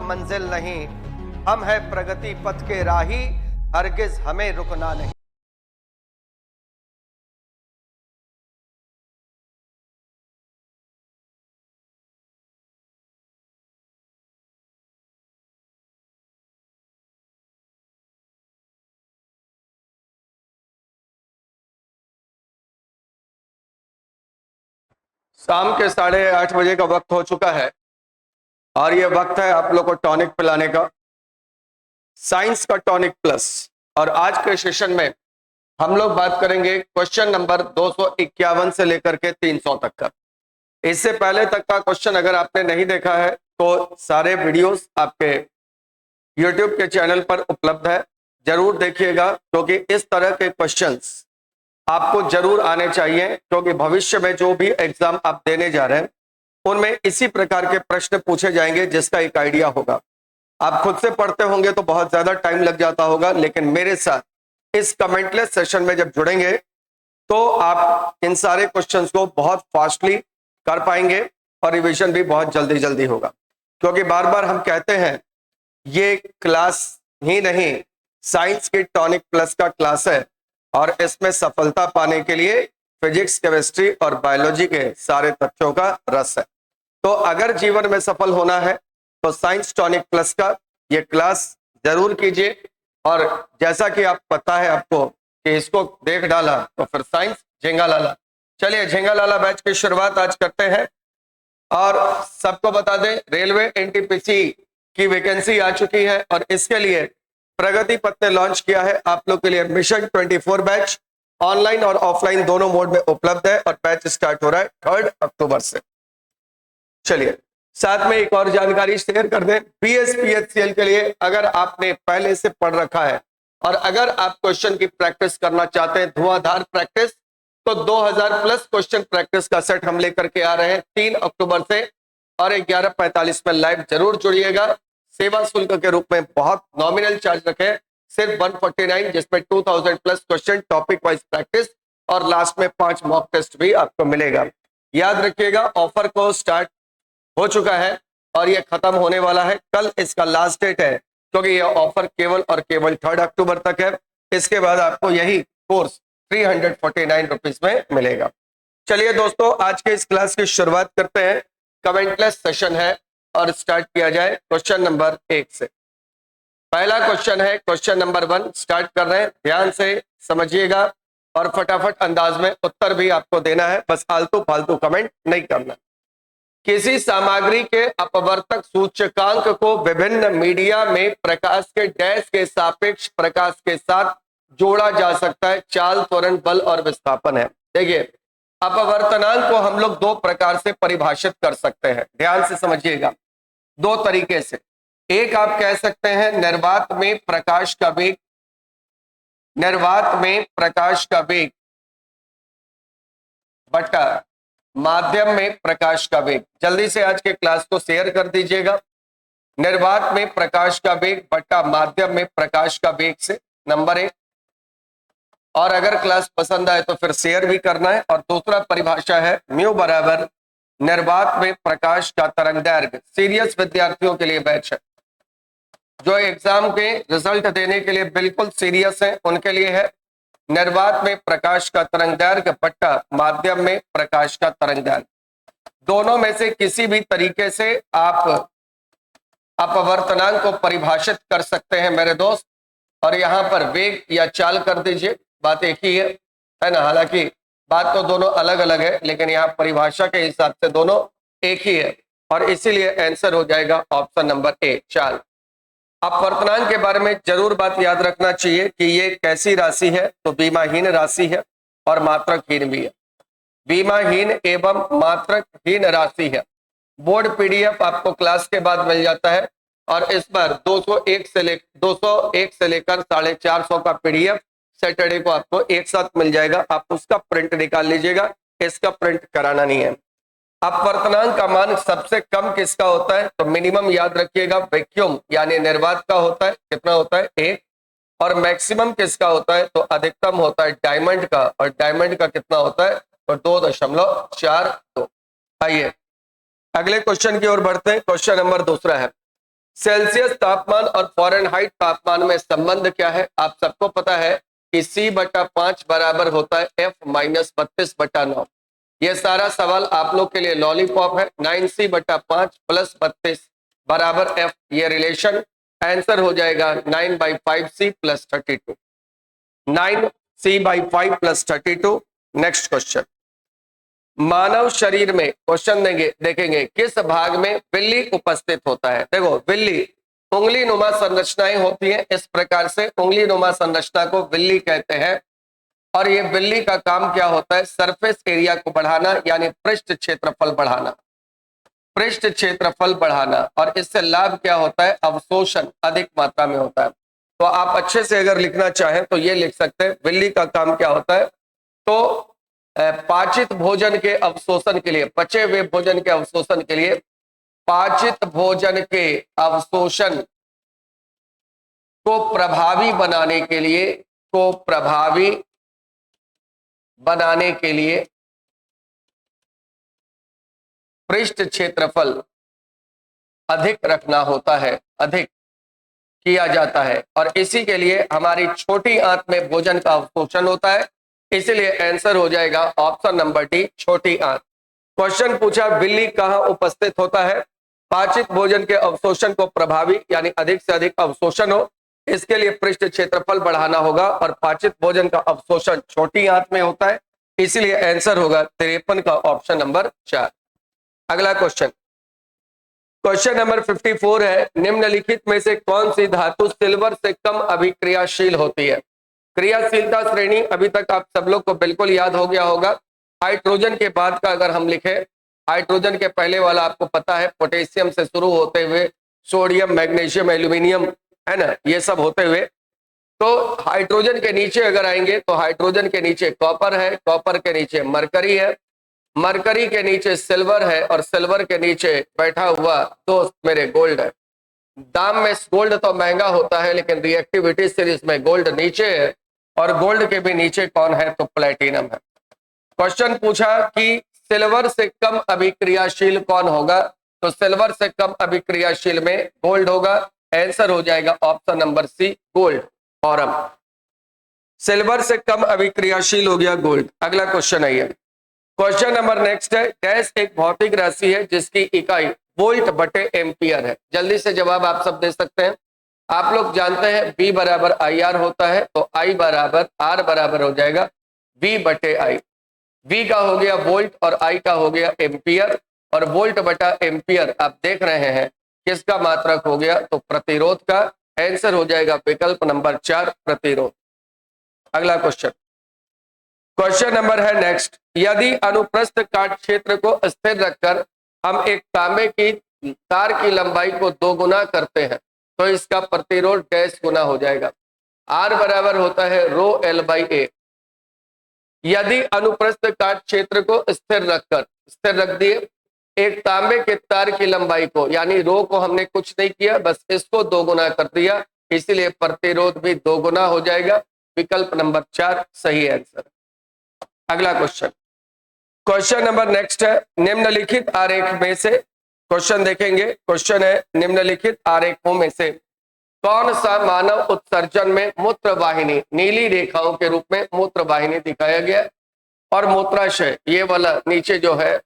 मंजिल नहीं, हम है प्रगति पथ के राही, हरगिज हमें रुकना नहीं। शाम के 8:30 बजे का वक्त हो चुका है और ये वक्त है आप लोग को टॉनिक पिलाने का, साइंस का टॉनिक प्लस। और आज के सेशन में हम लोग बात करेंगे क्वेश्चन नंबर 251 से लेकर के 300 तक का। इससे पहले तक का क्वेश्चन अगर आपने नहीं देखा है तो सारे वीडियोस आपके YouTube के चैनल पर उपलब्ध है, जरूर देखिएगा, क्योंकि इस तरह के क्वेश्चंस आपको जरूर आने चाहिए, क्योंकि भविष्य में जो भी एग्जाम आप देने जा रहे हैं उनमें इसी प्रकार के प्रश्न पूछे जाएंगे, जिसका एक आइडिया होगा। आप खुद से पढ़ते होंगे तो बहुत ज्यादा टाइम लग जाता होगा, लेकिन मेरे साथ इस कमेंटलेस सेशन में जब जुड़ेंगे तो आप इन सारे क्वेश्चंस को बहुत फास्टली कर पाएंगे और रिवीजन भी बहुत जल्दी जल्दी होगा। क्योंकि बार बार हम कहते हैं ये क्लास ही नहीं, साइंस की टॉनिक प्लस का क्लास है और इसमें सफलता पाने के लिए फिजिक्स, केमिस्ट्री और बायोलॉजी के सारे तथ्यों का रस है। तो अगर जीवन में सफल होना है तो साइंस टॉनिक प्लस का ये क्लास जरूर कीजिए। और जैसा कि आप पता है आपको कि इसको देख डाला तो फिर साइंस झेंगा लाला। चलिए झेंगा लाला बैच की शुरुआत आज करते हैं। और सबको बता दें, रेलवे एनटीपीसी की वैकेंसी आ चुकी है और इसके लिए प्रगति पथ ने लॉन्च किया है आप लोग के लिए मिशन 24 बैच, ऑनलाइन और ऑफलाइन दोनों मोड में उपलब्ध है और बैच स्टार्ट हो रहा है 3 अक्टूबर से। चलिए साथ में एक और जानकारी शेयर कर दें, बीएसपीएचसीएल के लिए अगर आपने पहले से पढ़ रखा है और अगर आप क्वेश्चन की प्रैक्टिस करना चाहते हैं, धुआंधार प्रैक्टिस, तो 2000 प्लस क्वेश्चन प्रैक्टिस का सेट हम लेकर के आ रहे हैं 3 अक्टूबर से और 11:45 में लाइव जरूर जुड़िएगा। सेवा शुल्क के रूप में बहुत नॉमिनल चार्ज रखे, सिर्फ 149, जिसमें 2000 plus question, topic wise practice और लास्ट में 5 मॉक टेस्ट भी आपको मिलेगा। याद रखिएगा ऑफर को स्टार्ट हो चुका है और ये खत्म होने वाला है, कल इसका लास्ट डेट है, क्योंकि ये ऑफर केवल और केवल 3 अक्टूबर तक है। इसके बाद आपको यही कोर्स 349 रुपीज में मिलेगा। चलिए दोस्तों आज के इस क्लास की शुरुआत करते हैं। कमेंटलेस सेशन है और स्टार्ट किया जाए क्वेश्चन नंबर 1 से। पहला क्वेश्चन है क्वेश्चन नंबर 1, स्टार्ट कर रहे हैं, ध्यान से समझिएगा और फटाफट अंदाज में उत्तर भी आपको देना है, बस आलतू फालतू कमेंट नहीं करना। किसी सामग्री के अपवर्तक सूचकांक को विभिन्न मीडिया में प्रकाश के डैश के सापेक्ष प्रकाश के साथ जोड़ा जा सकता है, चाल, त्वरण, बल और विस्थापन है। देखिए अपवर्तनांक को हम लोग 2 प्रकार से परिभाषित कर सकते हैं, ध्यान से समझिएगा, 2 तरीके से। एक आप कह सकते हैं निर्वात में प्रकाश का वेग, निर्वात में प्रकाश का वेग बटा माध्यम में प्रकाश का वेग। जल्दी से आज के क्लास को शेयर कर दीजिएगा। निर्वात में प्रकाश का वेग बटा माध्यम में प्रकाश का वेग से, नंबर 1। और अगर क्लास पसंद आए तो फिर शेयर भी करना है। और दूसरा परिभाषा है म्यू बराबर निर्वात में प्रकाश का तरंगदैर्घ्य। सीरियस विद्यार्थियों के लिए बैच है, जो एग्जाम के रिजल्ट देने के लिए बिल्कुल सीरियस है, उनके लिए है निर्वात में प्रकाश का तरंगदैर्घ्य बट्टा माध्यम में प्रकाश का तरंगदैर्घ्य। दोनों में से किसी भी तरीके से आप अपवर्तनांक को परिभाषित कर सकते हैं मेरे दोस्त। और यहाँ पर वेग या चाल कर दीजिए, बात एक ही है ना। हालांकि बात तो दोनों अलग अलग है, लेकिन यहाँ परिभाषा के हिसाब से दोनों एक ही है और इसीलिए आंसर हो जाएगा ऑप्शन नंबर ए, चाल। अपवर्तनांक के बारे में जरूर बात याद रखना चाहिए कि ये कैसी राशि है, तो बीमाहीन राशि है और मात्रकहीन भी है। बीमाहीन एवं मात्रकहीन राशि है। बोर्ड पीडीएफ आपको क्लास के बाद मिल जाता है और इस पर 201 से लेकर 450 का पीडीएफ सैटरडे को आपको एक साथ मिल जाएगा। आप उसका प्रिंट निकाल लीजिएगा, इसका प्रिंट कराना नहीं है। अपवर्तनांक का मान सबसे कम किसका होता है, तो मिनिमम याद रखिएगा वैक्यूम यानी निर्वात का होता है, कितना होता है 1। और मैक्सिमम किसका होता है, तो अधिकतम होता है डायमंड का, और डायमंड का कितना होता है, तो 2.42। आइए अगले क्वेश्चन की ओर बढ़ते हैं। क्वेश्चन नंबर 2 है, सेल्सियस तापमान और फ़ारेनहाइट तापमान में संबंध क्या है? आप सबको पता है कि C/5 बराबर होता है F-32/9। ये सारा सवाल आप लोग के लिए लॉलीपॉप है। 9C/5 + 32 बराबर F, ये रिलेशन आंसर हो जाएगा 9/5C + 32। 9C/5 + 32। नेक्स्ट क्वेश्चन, मानव शरीर में क्वेश्चन देखेंगे किस भाग में बिल्ली उपस्थित होता है? देखो, बिल्ली उंगली नुमा संरचनाएं होती हैं, इस प्रकार से उंगली नुमा संरचना को बिल्ली कहते हैं। और ये बिल्ली का काम क्या होता है? सरफेस एरिया को बढ़ाना, यानी पृष्ठ क्षेत्रफल बढ़ाना, पृष्ठ क्षेत्रफल बढ़ाना। और इससे लाभ क्या होता है? अवशोषण अधिक मात्रा में होता है। तो आप अच्छे से अगर लिखना चाहें तो ये लिख सकते हैं, बिल्ली का काम क्या होता है? तो पाचित भोजन के अवशोषण के लिए, पचे हुए भोजन के अवशोषण के लिए, पाचित भोजन के अवशोषण को प्रभावी बनाने के लिए, पृष्ठ क्षेत्रफल अधिक रखना होता है, अधिक किया जाता है। और इसी के लिए हमारी छोटी आंत में भोजन का अवशोषण होता है, इसलिए आंसर हो जाएगा ऑप्शन नंबर डी, छोटी आंत। क्वेश्चन पूछा, बिल्ली कहां उपस्थित होता है? पाचित भोजन के अवशोषण को प्रभावी यानी अधिक से अधिक अवशोषण हो, इसके लिए पृष्ठ क्षेत्रफल बढ़ाना होगा। और पाचित भोजन का अवशोषण छोटी आंत में होता है, इसलिए आंसर होगा 53 का ऑप्शन नंबर 4। अगला क्वेश्चन, क्वेश्चन नंबर 54 है, निम्नलिखित में से कौन सी धातु सिल्वर से कम अभिक्रियाशील होती है? क्रियाशीलता श्रेणी अभी तक आप सब लोग को बिल्कुल याद हो गया होगा। हाइड्रोजन के बाद का अगर हम लिखें, हाइड्रोजन के पहले वाला आपको पता है, पोटेशियम से शुरू होते हुए सोडियम, मैग्नीशियम, एल्यूमिनियम, है ना, ये सब होते हुए। तो हाइड्रोजन के नीचे अगर आएंगे तो हाइड्रोजन के नीचे कॉपर है, कॉपर के नीचे मरकरी है, मरकरी के नीचे सिल्वर है, और सिल्वर के नीचे बैठा हुआ दोस्त मेरे गोल्ड है। दाम में गोल्ड तो महंगा होता है, लेकिन रिएक्टिविटी सीरीज में गोल्ड नीचे है, और गोल्ड के भी नीचे कौन है? तो प्लेटिनम है। क्वेश्चन पूछा कि सिल्वर से कम अभिक्रियाशील कौन होगा? तो सिल्वर से कम अभिक्रियाशील में गोल्ड होगा, आंसर हो जाएगा option number C, gold, aurum. Silver से कम अभिक्रियाशील हो गया गोल्ड। अगला क्वेश्चन है, ये क्वेश्चन नंबर नेक्स्ट है, डैश एक भौतिक राशि है जिसकी इकाई वोल्ट बटे एम्पियर है। जल्दी से जवाब आप सब दे सकते हैं। आप लोग जानते हैं V बराबर IR होता है, तो I बराबर R बराबर हो जाएगा V बटे I। V का हो गया वोल्ट और I का हो गया एम्पियर, और वोल्ट बटा एम्पियर आप देख रहे हैं किसका मात्रक हो गया? तो प्रतिरोध का। आंसर हो जाएगा विकल्प नंबर 4, प्रतिरोध। अगला क्वेश्चन, क्वेश्चन नंबर है नेक्स्ट, यदि अनुप्रस्थ काट क्षेत्र को स्थिर रखकर हम एक तांबे की तार की लंबाई को 2 गुना करते हैं तो इसका प्रतिरोध डैश गुना हो जाएगा? R बराबर होता है ρL/A। यदि अनुप्रस्थ काट क्षेत्र को स्थिर रख दिए, एक तांबे के तार की लंबाई को, यानी रो को हमने कुछ नहीं किया, बस इसको 2 गुना कर दिया, इसीलिए प्रतिरोध भी 2 गुना हो जाएगा। विकल्प नंबर 4 सही आंसर। अगला क्वेश्चन, क्वेश्चन नंबर नेक्स्ट है, निम्नलिखित आरेख में से, क्वेश्चन देखेंगे, क्वेश्चन है निम्नलिखित आरेखों में से कौन सा मानव उत्सर्जन में मूत्र वाहिनी, नीली रेखाओं के रूप में मूत्र वाहिनी दिखाया गया, और मूत्राशय, ये वाला नीचे जो है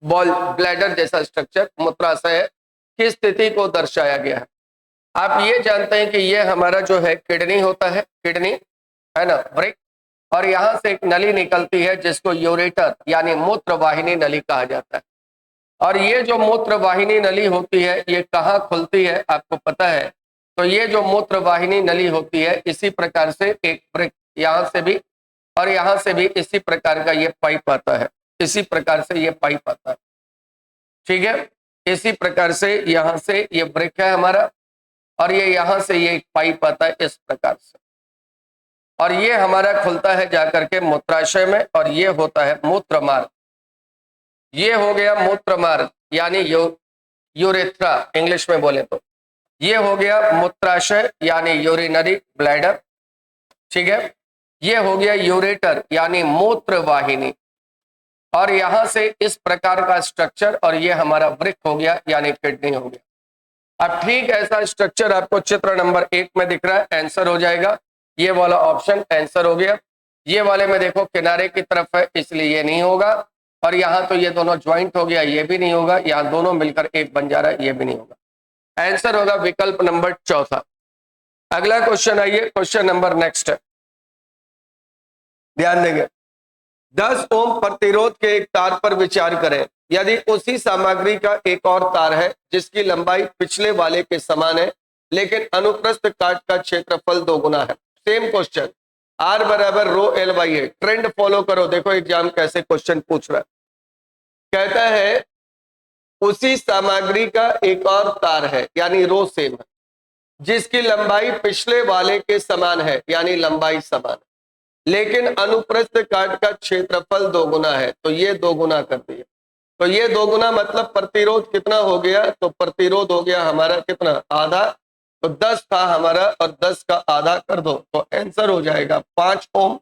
बॉल ब्लैडर जैसा स्ट्रक्चर मूत्राशय की स्थिति को दर्शाया गया है। आप ये जानते हैं कि ये हमारा जो है किडनी होता है, किडनी है ना, ब्रेक, और यहां से एक नली निकलती है जिसको यूरेटर यानी मूत्र वाहिनी नली कहा जाता है। और ये जो मूत्र वाहिनी नली होती है, ये कहाँ खुलती है आपको पता है? तो ये जो मूत्र वाहिनी नली होती है, इसी प्रकार से एक ब्रेक यहां से भी और यहां से भी इसी प्रकार का ये पाइप आता है, इसी प्रकार से ये पाइप आता है, ठीक है। इसी प्रकार से यहां से ये ब्रेक है हमारा, और ये यहां से ये एक पाइप आता है इस प्रकार से, और ये हमारा खुलता है जाकर के मूत्राशय में, और ये होता है मूत्र मार्ग। ये हो गया मूत्र मार्ग यानी यूरेथ्रा इंग्लिश में बोले तो, ये हो गया मूत्राशय यानी यूरिनरी ब्लैडर, ठीक है। ये हो गया यूरेटर यानी मूत्र वाहिनी, और यहां से इस प्रकार का स्ट्रक्चर, और ये हमारा वृक्क हो गया यानी किडनी हो गया। अब ठीक ऐसा स्ट्रक्चर आपको चित्र नंबर 1 में दिख रहा है, आंसर हो जाएगा ये वाला ऑप्शन, आंसर हो गया। ये वाले में देखो किनारे की तरफ है इसलिए ये नहीं होगा, और यहाँ तो ये दोनों ज्वाइंट हो गया, ये भी नहीं होगा, यहाँ दोनों मिलकर एक बन जा रहा है, ये भी नहीं होगा। आंसर होगा विकल्प नंबर चौथा। अगला क्वेश्चन आइए, क्वेश्चन नंबर नेक्स्ट है, ध्यान देंगे। 10 ओम प्रतिरोध के एक तार पर विचार करें। यदि उसी सामग्री का एक और तार है जिसकी लंबाई पिछले वाले के समान है लेकिन अनुप्रस्थ काट का क्षेत्रफल 2 गुना है। सेम क्वेश्चन, R बराबर रो एल बाई है। ट्रेंड फॉलो करो, देखो एग्जाम कैसे क्वेश्चन पूछ रहा है। कहता है उसी सामग्री का एक और तार है, यानी रो सेम है, जिसकी लंबाई पिछले वाले के समान है, यानी लंबाई समान है, लेकिन अनुप्रस्थ काट का क्षेत्रफल 2 गुना है। तो ये 2 गुना कर दिया, तो ये 2 गुना मतलब प्रतिरोध कितना हो गया, तो प्रतिरोध हो गया हमारा कितना, आधा। तो 10 था हमारा और 10 का आधा कर दो तो आंसर हो जाएगा 5 ओम।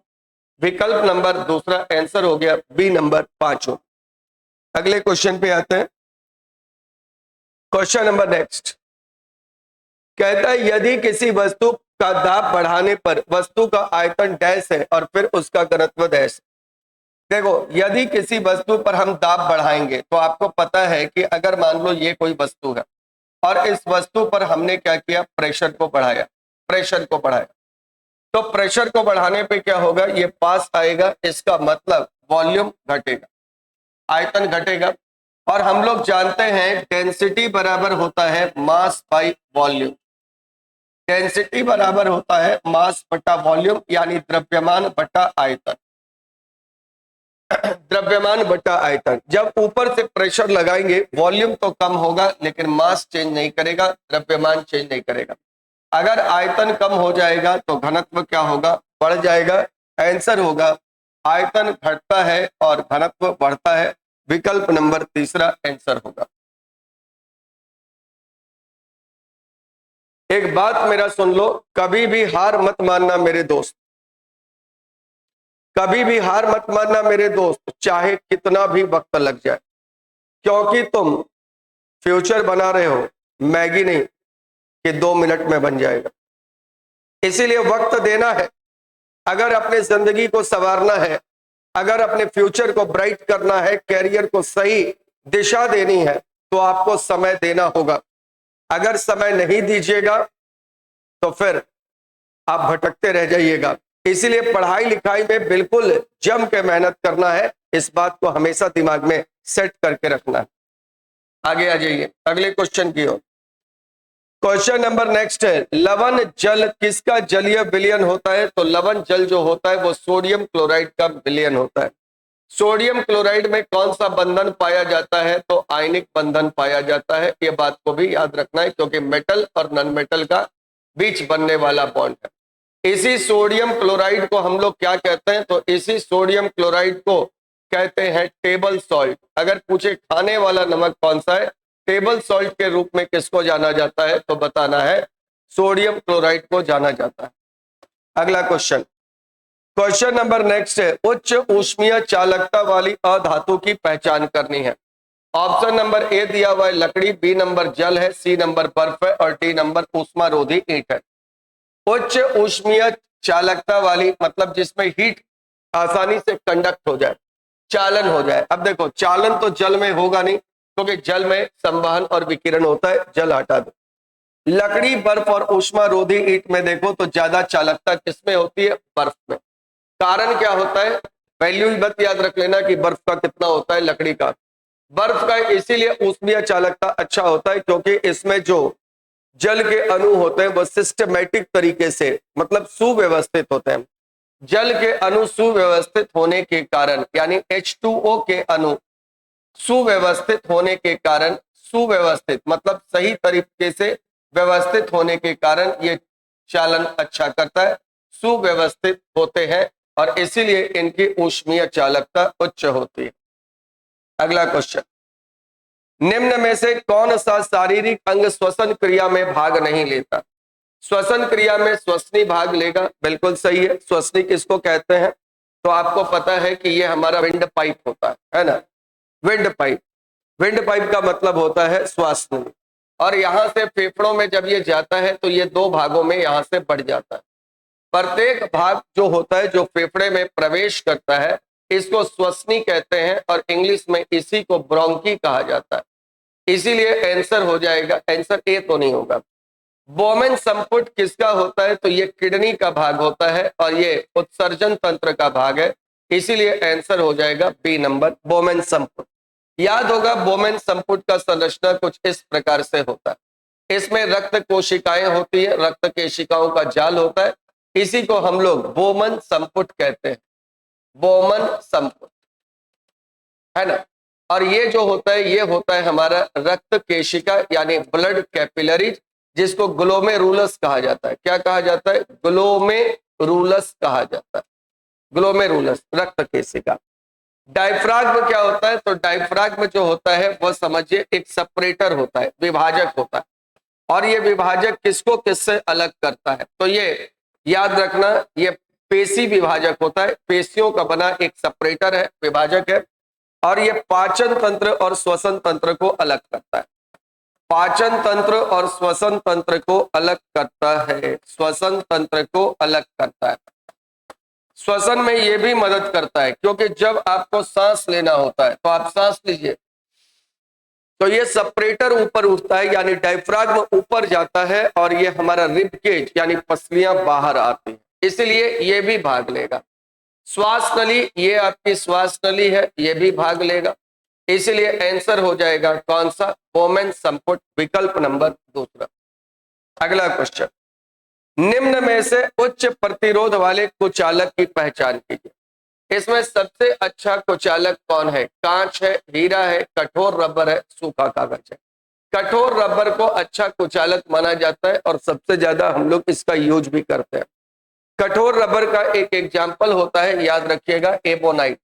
विकल्प नंबर दूसरा आंसर हो गया बी नंबर 5 ओम। अगले क्वेश्चन पे आते हैं, क्वेश्चन नंबर नेक्स्ट। कहता है यदि किसी वस्तु का दाब बढ़ाने पर वस्तु का आयतन डैश है और फिर उसका घनत्व डैश। देखो यदि किसी वस्तु पर हम दाब बढ़ाएंगे तो आपको पता है कि अगर मान लो ये कोई वस्तु है और इस वस्तु पर हमने क्या किया, प्रेशर को बढ़ाया, प्रेशर को बढ़ाया, तो प्रेशर को बढ़ाने पे क्या होगा, ये पास आएगा, इसका मतलब वॉल्यूम घटेगा, आयतन घटेगा। और हम लोग जानते हैं डेंसिटी बराबर होता है मास बाई वॉल्यूम। डेंसिटी बराबर होता है मास बटा वॉल्यूम, यानी द्रव्यमान बटा आयतन। द्रव्यमान बटा आयतन। जब ऊपर से प्रेशर लगाएंगे वॉल्यूम तो कम होगा लेकिन मास चेंज नहीं करेगा, द्रव्यमान चेंज नहीं करेगा। अगर आयतन कम हो जाएगा तो घनत्व क्या होगा, बढ़ जाएगा। आंसर होगा आयतन घटता है और घनत्व बढ़ता है। विकल्प नंबर तीसरा आंसर होगा। एक बात मेरा सुन लो, कभी भी हार मत मानना मेरे दोस्त, कभी भी हार मत मानना मेरे दोस्त, चाहे कितना भी वक्त लग जाए, क्योंकि तुम फ्यूचर बना रहे हो, मैगी नहीं कि 2 मिनट में बन जाएगा। इसीलिए वक्त देना है। अगर अपने जिंदगी को संवारना है, अगर अपने फ्यूचर को ब्राइट करना है, कैरियर को सही दिशा देनी है, तो आपको समय देना होगा। अगर समय नहीं दीजिएगा तो फिर आप भटकते रह जाइएगा। इसीलिए पढ़ाई लिखाई में बिल्कुल जम के मेहनत करना है, इस बात को हमेशा दिमाग में सेट करके रखना है। आगे आ जाइए अगले क्वेश्चन की ओर। क्वेश्चन नंबर नेक्स्ट है, लवण जल किसका जलीय विलयन होता है। तो लवण जल जो होता है वो सोडियम क्लोराइड का विलयन होता है। सोडियम क्लोराइड में कौन सा बंधन पाया जाता है, तो आयनिक बंधन पाया जाता है। ये बात को भी याद रखना है क्योंकि मेटल और नॉन मेटल का बीच बनने वाला बॉन्ड है। इसी सोडियम क्लोराइड को हम लोग क्या कहते हैं, तो इसी सोडियम क्लोराइड को कहते हैं टेबल सॉल्ट। अगर पूछे खाने वाला नमक कौन सा है, टेबल सॉल्ट के रूप में किसको जाना जाता है, तो बताना है सोडियम क्लोराइड को जाना जाता है। अगला क्वेश्चन, क्वेश्चन नंबर नेक्स्ट है, उच्च ऊष्मीय चालकता वाली अधातु की पहचान करनी है। ऑप्शन नंबर ए दिया हुआ है लकड़ी, बी नंबर जल है, सी नंबर बर्फ है और डी नंबर ऊष्मारोधी ईंट है। उच्च ऊष्मीय चालकता वाली मतलब जिसमें हीट आसानी से कंडक्ट हो जाए, चालन हो जाए। अब देखो चालन तो जल में होगा नहीं क्योंकि जल में संवहन और विकिरण होता है, जल हटा दो। लकड़ी, बर्फ और ऊष्मारोधी ईंट में देखो तो ज्यादा चालकता किसमें होती है, बर्फ में। कारण क्या होता है, वैल्यू मत याद रख लेना कि बर्फ का कितना होता है, लकड़ी का। बर्फ का इसीलिए ऊष्मीय चालकता अच्छा होता है क्योंकि इसमें जो जल के अणु होते हैं वो सिस्टमैटिक तरीके से मतलब सुव्यवस्थित होते हैं। जल के अणु सुव्यवस्थित होने के कारण, यानी H2O के अणु सुव्यवस्थित होने के कारण, सुव्यवस्थित मतलब सही तरीके से व्यवस्थित होने के कारण ये चालन अच्छा करता है, सुव्यवस्थित होते हैं और इसीलिए इनकी ऊष्मीय चालकता उच्च होती है। अगला क्वेश्चन, निम्न में से कौन सा शारीरिक अंग श्वसन क्रिया में भाग नहीं लेता। श्वसन क्रिया में श्वसनी भाग लेगा, बिल्कुल सही है। श्वसनी किसको कहते हैं, तो आपको पता है कि ये हमारा विंड पाइप होता है ना, विंड पाइप। विंड पाइप का मतलब होता है श्वास नली। और यहाँ से फेफड़ों में जब ये जाता है तो ये दो भागों में यहाँ से बढ़ जाता है। प्रत्येक भाग जो होता है जो फेफड़े में प्रवेश करता है इसको श्वसनी कहते हैं और इंग्लिश में इसी को ब्रोंकी कहा जाता है। इसीलिए आंसर हो जाएगा, आंसर ए तो नहीं होगा। बोमेन संपुट किसका होता है? तो ये किडनी का भाग होता है और ये उत्सर्जन तंत्र का भाग है, इसीलिए आंसर हो जाएगा बी नंबर, बोमेन संपुट। याद होगा बोमेन संपुट का संरचना कुछ इस प्रकार से होता है। इसमें रक्त कोशिकाएं होती है, रक्त केशिकाओं का जाल होता है, इसी को हम लोग बोमन संपुट कहते हैं, बोमन संपुट, है ना। और ये जो होता है ये होता है हमारा रक्त केशिका यानी ब्लड कैपिलरीज, जिसको ग्लोमेरुलस कहा जाता है। क्या कहा जाता है? ग्लोमेरुलस कहा जाता है, ग्लोमेरुलस रक्त केशिका। डायफ्राग्म क्या होता है? तो डायफ्राग्म जो होता है वह समझिए एक सेपरेटर होता है, विभाजक होता है। और ये विभाजक किसको किससे अलग करता है? तो ये याद रखना, ये पेशी विभाजक होता है, पेशियों का बना एक सेपरेटर है, विभाजक है। और ये पाचन तंत्र और श्वसन तंत्र को अलग करता है, पाचन तंत्र और श्वसन तंत्र को अलग करता है, श्वसन तंत्र को अलग करता है। श्वसन में ये भी मदद करता है, क्योंकि जब आपको सांस लेना होता है तो आप सांस लीजिए तो ये सेपरेटर ऊपर उठता है, यानी डायफ्राग्म ऊपर जाता है और ये हमारा रिब केज यानी पसलियां बाहर आती है, इसलिए ये भी भाग लेगा। श्वास नली, ये आपकी श्वास नली है, ये भी भाग लेगा, इसलिए आंसर हो जाएगा कौन सा? बोमेन संपुट, विकल्प नंबर दूसरा। अगला क्वेश्चन, निम्न में से उच्च प्रतिरोध वाले कुचालक की पहचान कीजिए। इसमें सबसे अच्छा कुचालक कौन है? कांच है, हीरा है, कठोर रबर है, सूखा कागज है। कठोर रबर को अच्छा कुचालक माना जाता है और सबसे ज्यादा हम लोग इसका यूज भी करते हैं। कठोर रबर का एक एग्जाम्पल होता है, याद रखिएगा, एबोनाइट।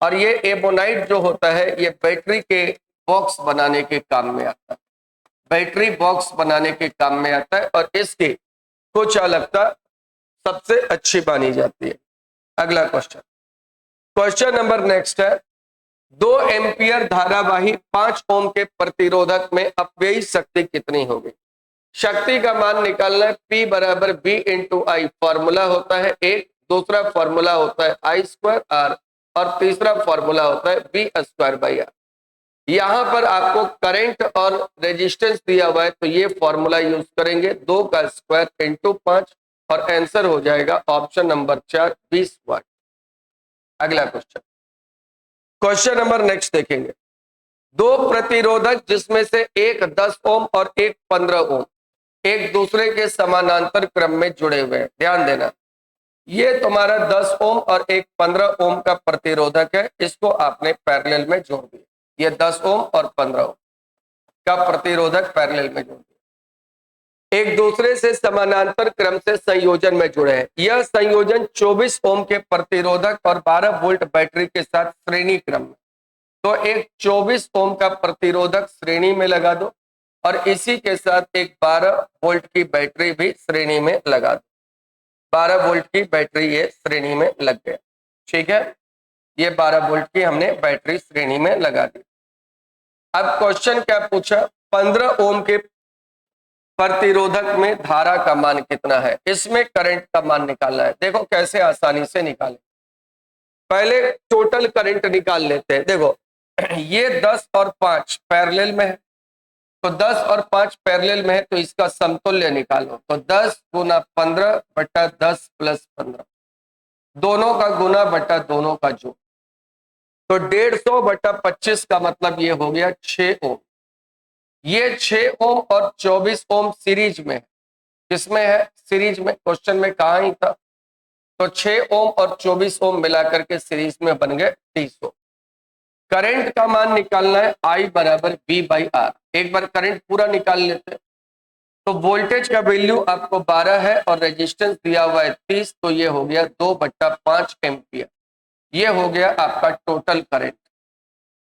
और ये एबोनाइट जो होता है ये बैटरी के बॉक्स बनाने के काम में आता है, बैटरी बॉक्स बनाने के काम में आता है और इसकी कुचालकता सबसे अच्छी मानी जाती है। अगला क्वेश्चन, क्वेश्चन नंबर नेक्स्ट है, 2 एम्पियर धारावाही 5 ओम के प्रतिरोधक में अपव्ययी शक्ति कितनी होगी? शक्ति का मान निकालना है, P बराबर B इंटू आई फॉर्मूला होता है एक, दूसरा फॉर्मूला होता है I स्क्वायर R और तीसरा फॉर्मूला होता है B स्क्वायर बाई R। यहां पर आपको करंट और रेजिस्टेंस दिया हुआ है तो ये फॉर्मूला यूज करेंगे, 2 का स्क्वायर इंटू 5 और आंसर हो जाएगा ऑप्शन नंबर 4 20 वाट। अगला क्वेश्चन, क्वेश्चन नंबर नेक्स्ट देखेंगे, 2 प्रतिरोधक जिसमें से एक 10 ओम और एक 15 ओम एक दूसरे के समानांतर क्रम में जुड़े हुए हैं। ध्यान देना, ये तुम्हारा 10 ओम और एक 15 ओम का प्रतिरोधक है, इसको आपने पैरेलल में जोड़ दिया। ये 10 ओम और 15 ओम का प्रतिरोधक पैरेलल में जोड़ दिया, एक दूसरे से समानांतर क्रम से संयोजन में जुड़े हैं। यह संयोजन 24 ओम के प्रतिरोधक और 12 वोल्ट बैटरी के साथ श्रेणी क्रम में, तो एक 24 ओम का प्रतिरोधक श्रेणी में लगा दो और इसी के साथ एक 12 वोल्ट की बैटरी भी श्रेणी में लगा दो। 12 वोल्ट की बैटरी ये श्रेणी में लग गया, ठीक है, ये 12 वोल्ट की हमने बैटरी श्रेणी में लगा दी। अब क्वेश्चन क्या पूछा? 15 ओम के प्रतिरोधक में धारा का मान कितना है, इसमें करंट का मान निकालना है। देखो कैसे आसानी से निकालें, पहले टोटल करंट निकाल लेते हैं। देखो ये 10 और 5 पैरेलल में है, तो 10 और 5 पैरेलल में है तो इसका समतुल्य निकालो, तो 10 गुना 15 बटा 10 प्लस 15, दोनों का गुना बटा दोनों का जोड़, तो 150 बटा 25 का मतलब ये हो गया 6 ओम। ये 6 ओम और 24 ओम सीरीज में है, किसमें है? सीरीज में। क्वेश्चन में कहा ही था, तो 6 ओम और 24 ओम मिलाकर के सीरीज में बन गए 30 ओम। करंट का मान निकालना है, I बराबर B बाई R। एक बार करंट पूरा निकाल लेते हैं, तो वोल्टेज का वैल्यू आपको 12 है और रेजिस्टेंस दिया हुआ है 30, तो ये हो गया 2 बट्टा 5 एम्पियर, ये हो गया आपका टोटल करंट।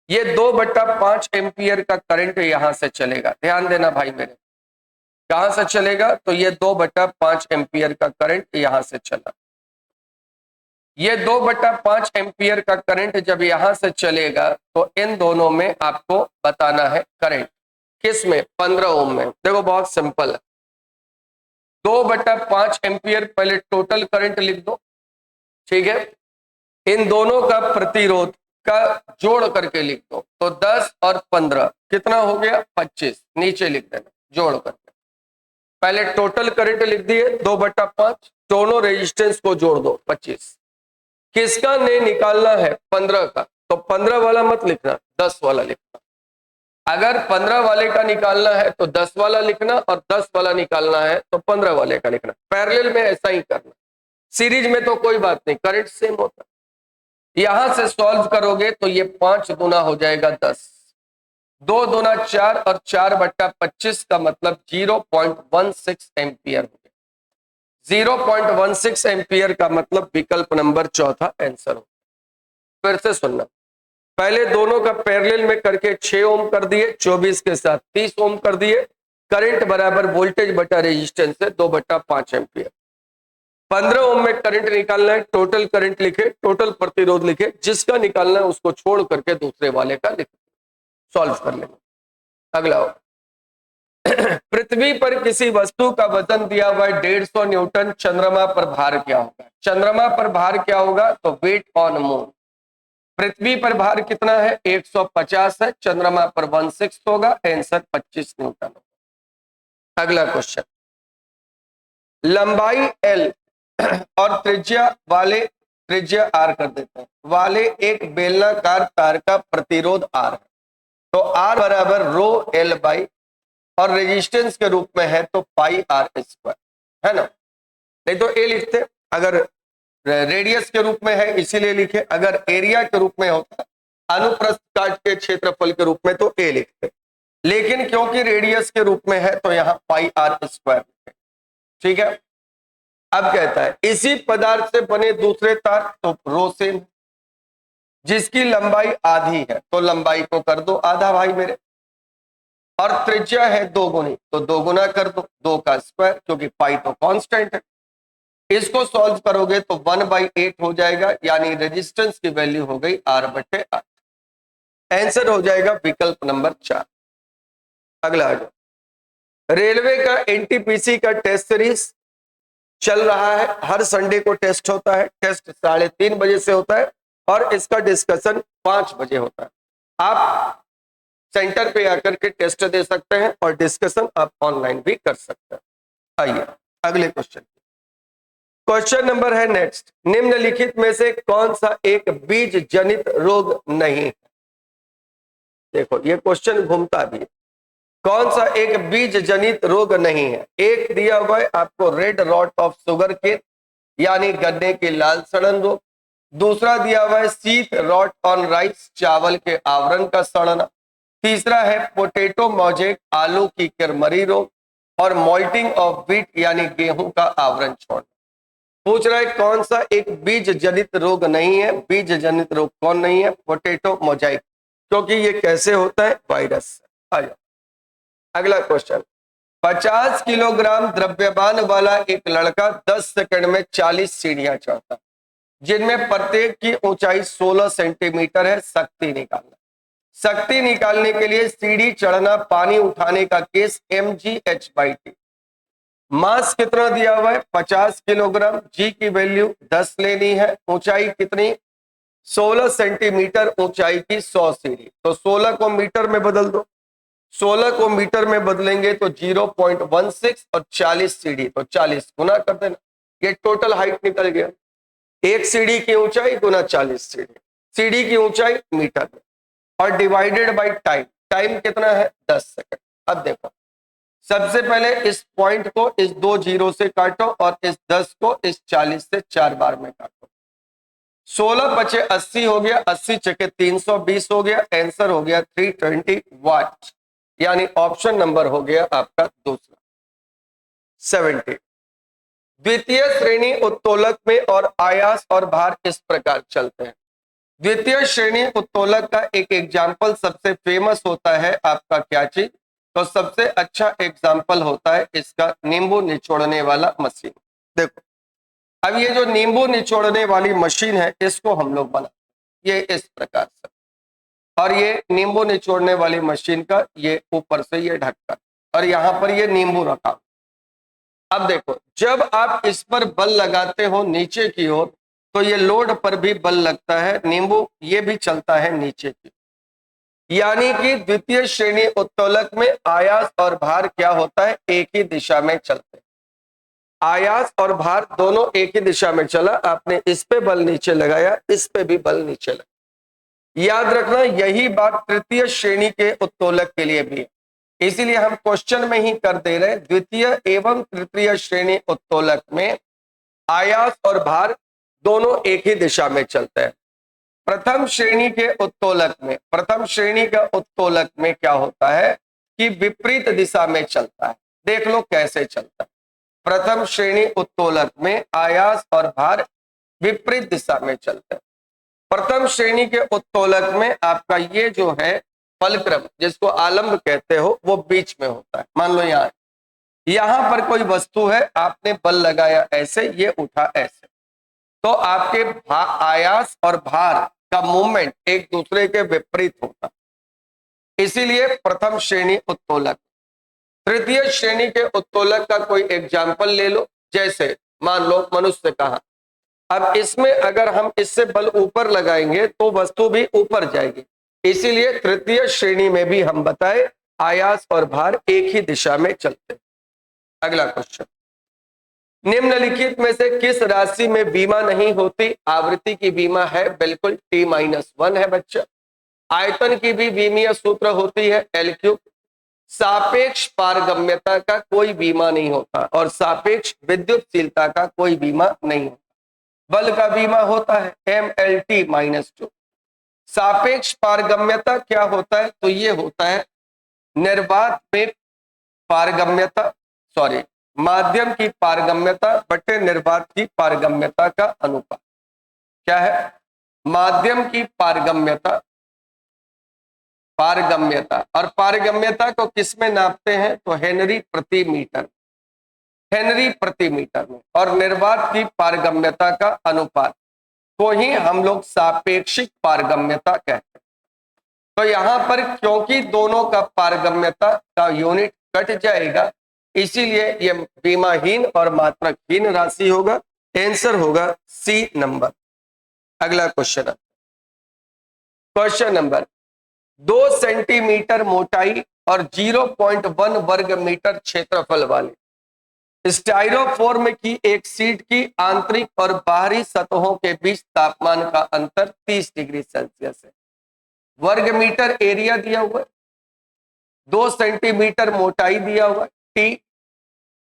ये 2 बट्टा 5 एम्पियर का करंट यहां से चलेगा, ध्यान देना भाई मेरे, कहां से चलेगा? तो ये 2 बट्टा 5 एम्पियर का करंट यहां से चला। ये 2 बट्टा 5 एम्पियर का करंट जब यहां से चलेगा तो इन दोनों में आपको बताना है करंट। किस में? 15 ओम में। देखो बहुत सिंपल है, 2/5 एम्पियर पहले टोटल करंट लिख दो, ठीक है। इन दोनों का प्रतिरोध का जोड़ करके लिख दो, तो 10 और 15 कितना हो गया? 25। नीचे लिख देना जोड़ करके। पहले टोटल करंट लिख दिए 2/5, दोनों रेजिस्टेंस को जोड़ दो 25। किसका ने निकालना है? 15 का, तो 15 वाला मत लिखना, 10 वाला लिखना। अगर 15 वाले का निकालना है तो 10 वाला लिखना, और 10 वाला निकालना है तो 15 वाले का लिखना। पैरेलल में ऐसा ही करना, सीरीज में तो कोई बात नहीं, करंट सेम होता है। यहां से सॉल्व करोगे तो ये 5 दूना हो जाएगा 10, 2 दूना 4, और 4/25 का मतलब 0.16 एम्पियर हो गया। 0.16 एम्पियर का मतलब विकल्प नंबर चौथा आंसर हो। फिर से सुनना, पहले दोनों का पैरेलल में करके 6 ओम कर दिए, 24 के साथ 30 ओम कर दिए। करंट बराबर वोल्टेज बटा रेजिस्टेंस है 2/5 एम्पियर। 15 ओम में करंट निकालना है, टोटल करंट लिखे, टोटल प्रतिरोध लिखे, जिसका निकालना है उसको छोड़ करके दूसरे वाले का लिखे, सॉल्व कर लेंगे। अगला हो, पृथ्वी पर किसी वस्तु का वजन दिया हुआ है 150 न्यूटन, चंद्रमा पर भार क्या होगा? चंद्रमा पर भार क्या होगा? तो वेट ऑन मून। पृथ्वी पर भार कितना है? 150 है, चंद्रमा पर 1/6 होगा, आंसर 25 न्यूटन होगा। अगला क्वेश्चन, लंबाई L और त्रिज्या R कर देते हैं वाले एक बेलनाकार तार का प्रतिरोध R है, तो R बराबर रो L बाई, और रेजिस्टेंस के रूप में है तो पाई R स्क्वायर, है ना? नहीं तो A लिखते, अगर रेडियस के रूप में है इसीलिए लिखे, अगर एरिया के रूप में होता अनुप्रस्थ काट के क्षेत्रफल के रूप में तो A लिखते, लेकिन क्योंकि रेडियस के रूप में है तो यहां पाई R स्क्वायर लिखे, ठीक है। अब कहता है इसी पदार्थ से बने दूसरे तार, तो रो सेम, जिसकी लंबाई आधी है तो लंबाई को कर दो आधा भाई मेरे, और त्रिज्या है 2 गुनी तो 2 गुना कर दो, 2 का स्क्वायर, क्योंकि पाई तो कांस्टेंट है। इसको सॉल्व करोगे तो 1/8 हो जाएगा, यानी रेजिस्टेंस की वैल्यू हो गई R/8। आंसर हो जाएगा विकल्प नंबर 4। अगला आ जाओ, रेलवे का एनटीपीसी का टेस्ट सीरीज चल रहा है, हर संडे को टेस्ट होता है, टेस्ट 3:30 बजे से होता है, और इसका डिस्कशन 5 बजे होता है। आप सेंटर पे आकर के टेस्ट दे सकते हैं और डिस्कशन आप ऑनलाइन भी कर सकते हैं। आइए अगले क्वेश्चन, क्वेश्चन नंबर है नेक्स्ट, निम्नलिखित में से कौन सा एक बीज जनित रोग नहीं है? देखो ये क्वेश्चन घूमता भी है, कौन सा एक बीज जनित रोग नहीं है? एक दिया हुआ है आपको red rot of sugar cane, यानी गन्ने की लाल सड़न रोग। दूसरा दिया हुआ है शीथ रॉट ऑन राइस, चावल के आवरण का सड़ना। तीसरा है पोटैटो मोजेक, आलू की किरमरी रोग। और मोल्टिंग ऑफ व्हीट, यानी गेहूं का आवरण छोड़ना। पूछ रहा है कौन सा एक बीज जनित रोग नहीं है? बीज जनित रोग कौन नहीं है? पोटैटो मोजाइक, क्योंकि ये कैसे होता है? वायरस से। आ जाओ अगला क्वेश्चन, 50 किलोग्राम द्रव्यमान वाला एक लड़का 10 सेकंड में 40 सीढ़ियां चढ़ता, जिनमें प्रत्येक की ऊंचाई 16 सेंटीमीटर है। शक्ति निकालना। शक्ति निकालने के लिए सीढ़ी चढ़ना, पानी उठाने का केस mgh/t। मास कितना दिया हुआ है? 50 किलोग्राम। जी की वैल्यू 10 लेनी है। ऊंचाई कितनी? 16 सेंटीमीटर ऊंचाई की 100 सीढ़ी, तो 16 को मीटर में बदल दो। 16 को मीटर में बदलेंगे तो 0.16, और 40 सीढ़ी तो 40 गुना कर देना, ये टोटल हाइट निकल गया। एक सीढ़ी की ऊंचाई गुना 40 सीढ़ी, सीढ़ी की ऊंचाई मीटर में, और डिवाइडेड बाय टाइम। टाइम कितना है? 10 सेकंड। अब देखो, सबसे पहले इस पॉइंट को इस 2 जीरो से काटो, और इस 10 को इस 40 से 4 बार में काटो। 16 बचे 80 हो गया, 80 चके 320 हो गया, आंसर हो गया 320 वाट, यानी ऑप्शन नंबर हो गया आपका दूसरा 70। द्वितीय श्रेणी उत्तोलक में और आयास और भार इस प्रकार चलते हैं। द्वितीय श्रेणी उत्तोलक का एक एग्जाम्पल सबसे फेमस होता है आपका क्या चीज? तो सबसे अच्छा एग्जाम्पल होता है इसका नींबू निचोड़ने वाला मशीन। देखो अब ये जो नींबू निचोड़ने वाली मशीन है इसको हम लोग बनाते हैं, ये इस प्रकार से और ये नींबू निचोड़ने वाली मशीन का ये ऊपर से ये ढक्कन, और यहाँ पर ये नींबू रखा। अब देखो, जब आप इस पर बल लगाते हो नीचे की ओर, तो ये लोड पर भी बल लगता है, नींबू ये भी चलता है नीचे की। यानी कि द्वितीय श्रेणी उत्तोलक में आयास और भार क्या होता है, एक ही दिशा में चलते हैं। आयास और भार दोनों एक ही दिशा में चला, आपने इस पे बल नीचे लगाया, इस पे भी बल नीचे लगा। याद रखना, यही बात तृतीय श्रेणी के उत्तोलक के लिए भी है, इसीलिए हम क्वेश्चन में ही कर दे रहे हैं। द्वितीय एवं तृतीय श्रेणी उत्तोलक में आयास और भार दोनों एक ही दिशा में चलते हैं। प्रथम श्रेणी के उत्तोलक में, प्रथम श्रेणी का उत्तोलक में क्या होता है कि विपरीत दिशा में चलता है। देख लो कैसे चलता है। प्रथम श्रेणी उत्तोलक में आयास और भार विपरीत दिशा में चलते हैं। प्रथम श्रेणी के उत्तोलक में आपका ये जो है फलक्रम, जिसको आलंब कहते हो, वो बीच में होता है। मान लो यहां पर कोई वस्तु है, आपने बल लगाया ऐसे, ये उठा ऐसे, तो आपके आयास और भार का मूवमेंट एक दूसरे के विपरीत होता, इसीलिए प्रथम श्रेणी उत्तोलक। तृतीय श्रेणी के उत्तोलक का कोई एग्जाम्पल ले लो, जैसे मान लो मनुष्य कहा। अब इसमें अगर हम इससे बल ऊपर लगाएंगे तो वस्तु भी ऊपर जाएगी, इसीलिए तृतीय श्रेणी में भी हम बताए आयास और भार एक ही दिशा में चलते। अगला क्वेश्चन, निम्नलिखित में से किस राशि में बीमा नहीं होती? आवृत्ति की बीमा है, बिल्कुल T-1 है बच्चा। आयतन की भी बीमीय सूत्र होती है, L3। सापेक्ष पारगम्यता का कोई बीमा नहीं होता, और सापेक्ष विद्युतशीलता का कोई बीमा नहीं होता। बल का बीमा होता है MLT-2। सापेक्ष पारगम्यता क्या होता है? तो ये होता है निर्वात में पारगम्यता, सॉरी, माध्यम की पारगम्यता बटे निर्वात की पारगम्यता का अनुपात। क्या है? माध्यम की पारगम्यता, पारगम्यता, और पारगम्यता को किस में नापते हैं? तो हेनरी प्रति मीटर, हेनरी प्रति मीटर में। और निर्वात की पारगम्यता का अनुपात को ही हम लोग सापेक्षिक पारगम्यता कहते हैं। तो यहां पर क्योंकि दोनों का पारगम्यता का यूनिट कट जाएगा, इसीलिए ये बीमाहीन और मात्रकहीन राशि होगा। आंसर होगा सी नंबर। अगला क्वेश्चन, क्वेश्चन नंबर 2 सेंटीमीटर मोटाई और 0.1 वर्ग मीटर क्षेत्रफल वाले स्टाइरोफोर्म की एक शीट की आंतरिक और बाहरी सतहों के बीच तापमान का अंतर 30 डिग्री सेल्सियस है। वर्ग मीटर एरिया दिया हुआ है, 2 सेंटीमीटर मोटाई दिया हुआ है, टी,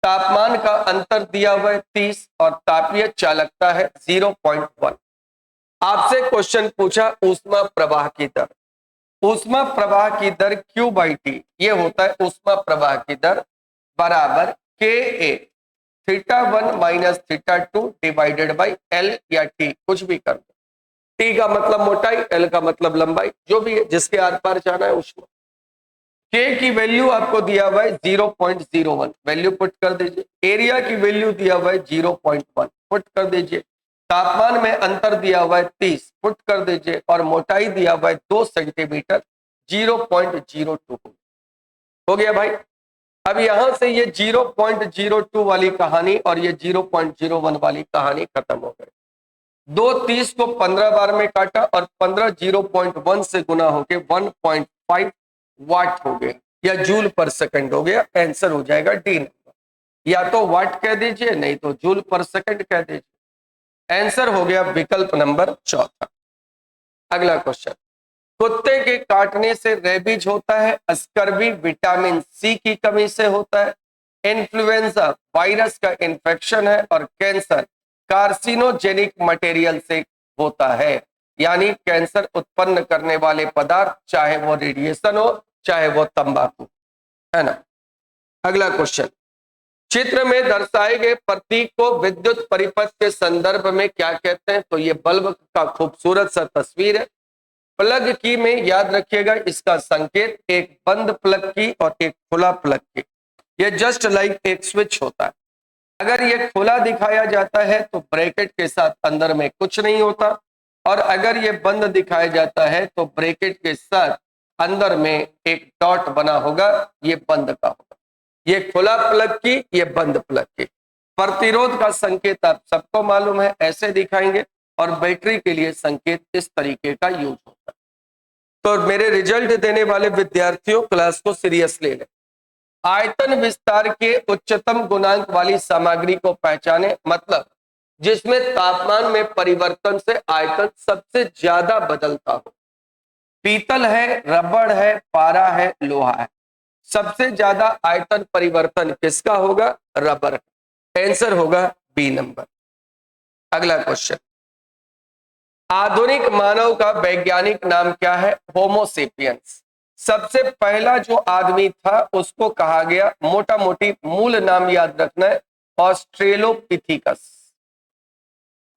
तापमान का अंतर दिया हुआ है 30, और तापीय चालकता है 0.1। आपसे क्वेश्चन पूछा ऊष्मा प्रवाह की दर। ऊष्मा प्रवाह की दर Q/T, ये होता है ऊष्मा प्रवाह की दर बराबर KA θ1 minus θ2 divided by L या T, कुछ भी कर दो। T का मतलब मोटाई, L का मतलब लंबाई, जो भी है, जिसके आर पार जाना है ऊष्मा। K की वैल्यू आपको दिया हुआ है 0.01, वैल्यू पुट कर दीजिए। एरिया की वैल्यू दिया हुआ है 0.1, पुट कर दीजिए। तापमान में अंतर दिया हुआ है 30, पुट कर दीजिए। और मोटाई दिया हुआ है 2 सेंटीमीटर, 0.02 हो गया भाई। अब यहां से ये 0.02 वाली कहानी और ये 0.01 वाली कहानी खत्म हो गई। 2 30 को 15 बार में काटा और 15 0.1 से गुना होके 1.5 वाट हो गया, या जूल पर सेकंड हो गया। आंसर हो जाएगा डी नंबर। या तो वाट कह दीजिए, नहीं तो जूल पर सेकंड कह दीजिए। आंसर हो गया विकल्प नंबर चौथा। अगला क्वेश्चन, कुत्ते के काटने से रेबीज होता है, स्कर्वी विटामिन सी की कमी से होता है, इन्फ्लुएंजा वायरस का इन्फेक्शन है, और कैंसर कार्सिनोजेनिक मटेरियल से होता है। यानी कैंसर उत्पन्न करने वाले पदार्थ, चाहे वो रेडिएशन हो, चाहे वो तंबाकू, है ना। अगला क्वेश्चन, चित्र में दर्शाए गए प्रतीक को विद्युत परिपथ के संदर्भ में क्या कहते हैं? तो ये बल्ब का खूबसूरत सा तस्वीर है। प्लग की में याद रखिएगा, इसका संकेत एक बंद प्लग की और एक खुला प्लग की। ये जस्ट लाइक एक स्विच होता है। अगर ये खुला दिखाया जाता है तो ब्रैकेट के साथ अंदर में कुछ नहीं होता, और अगर ये बंद दिखाया जाता है तो ब्रैकेट के साथ अंदर में एक डॉट बना होगा, ये बंद का होगा। ये खुला प्लग की, ये बंद प्लग की। प्रतिरोध का संकेत आप सबको मालूम है, ऐसे दिखाएंगे, और बैटरी के लिए संकेत इस तरीके का यूज होता है। तो मेरे रिजल्ट देने वाले विद्यार्थियों, क्लास को सीरियसली लें। आयतन विस्तार के उच्चतम गुणांक वाली सामग्री को पहचाने, मतलब जिसमें तापमान में परिवर्तन से आयतन सबसे ज्यादा बदलता हो। पीतल है, रबड़ है, पारा है, लोहा है। सबसे ज्यादा आयतन परिवर्तन किसका होगा? रबर। आंसर होगा बी नंबर। अगला क्वेश्चन, आधुनिक मानव का वैज्ञानिक नाम क्या है? होमो सेपियंस। सबसे पहला जो आदमी था उसको कहा गया, मोटा मोटी मूल नाम याद रखना है, ऑस्ट्रेलोपिथिकस।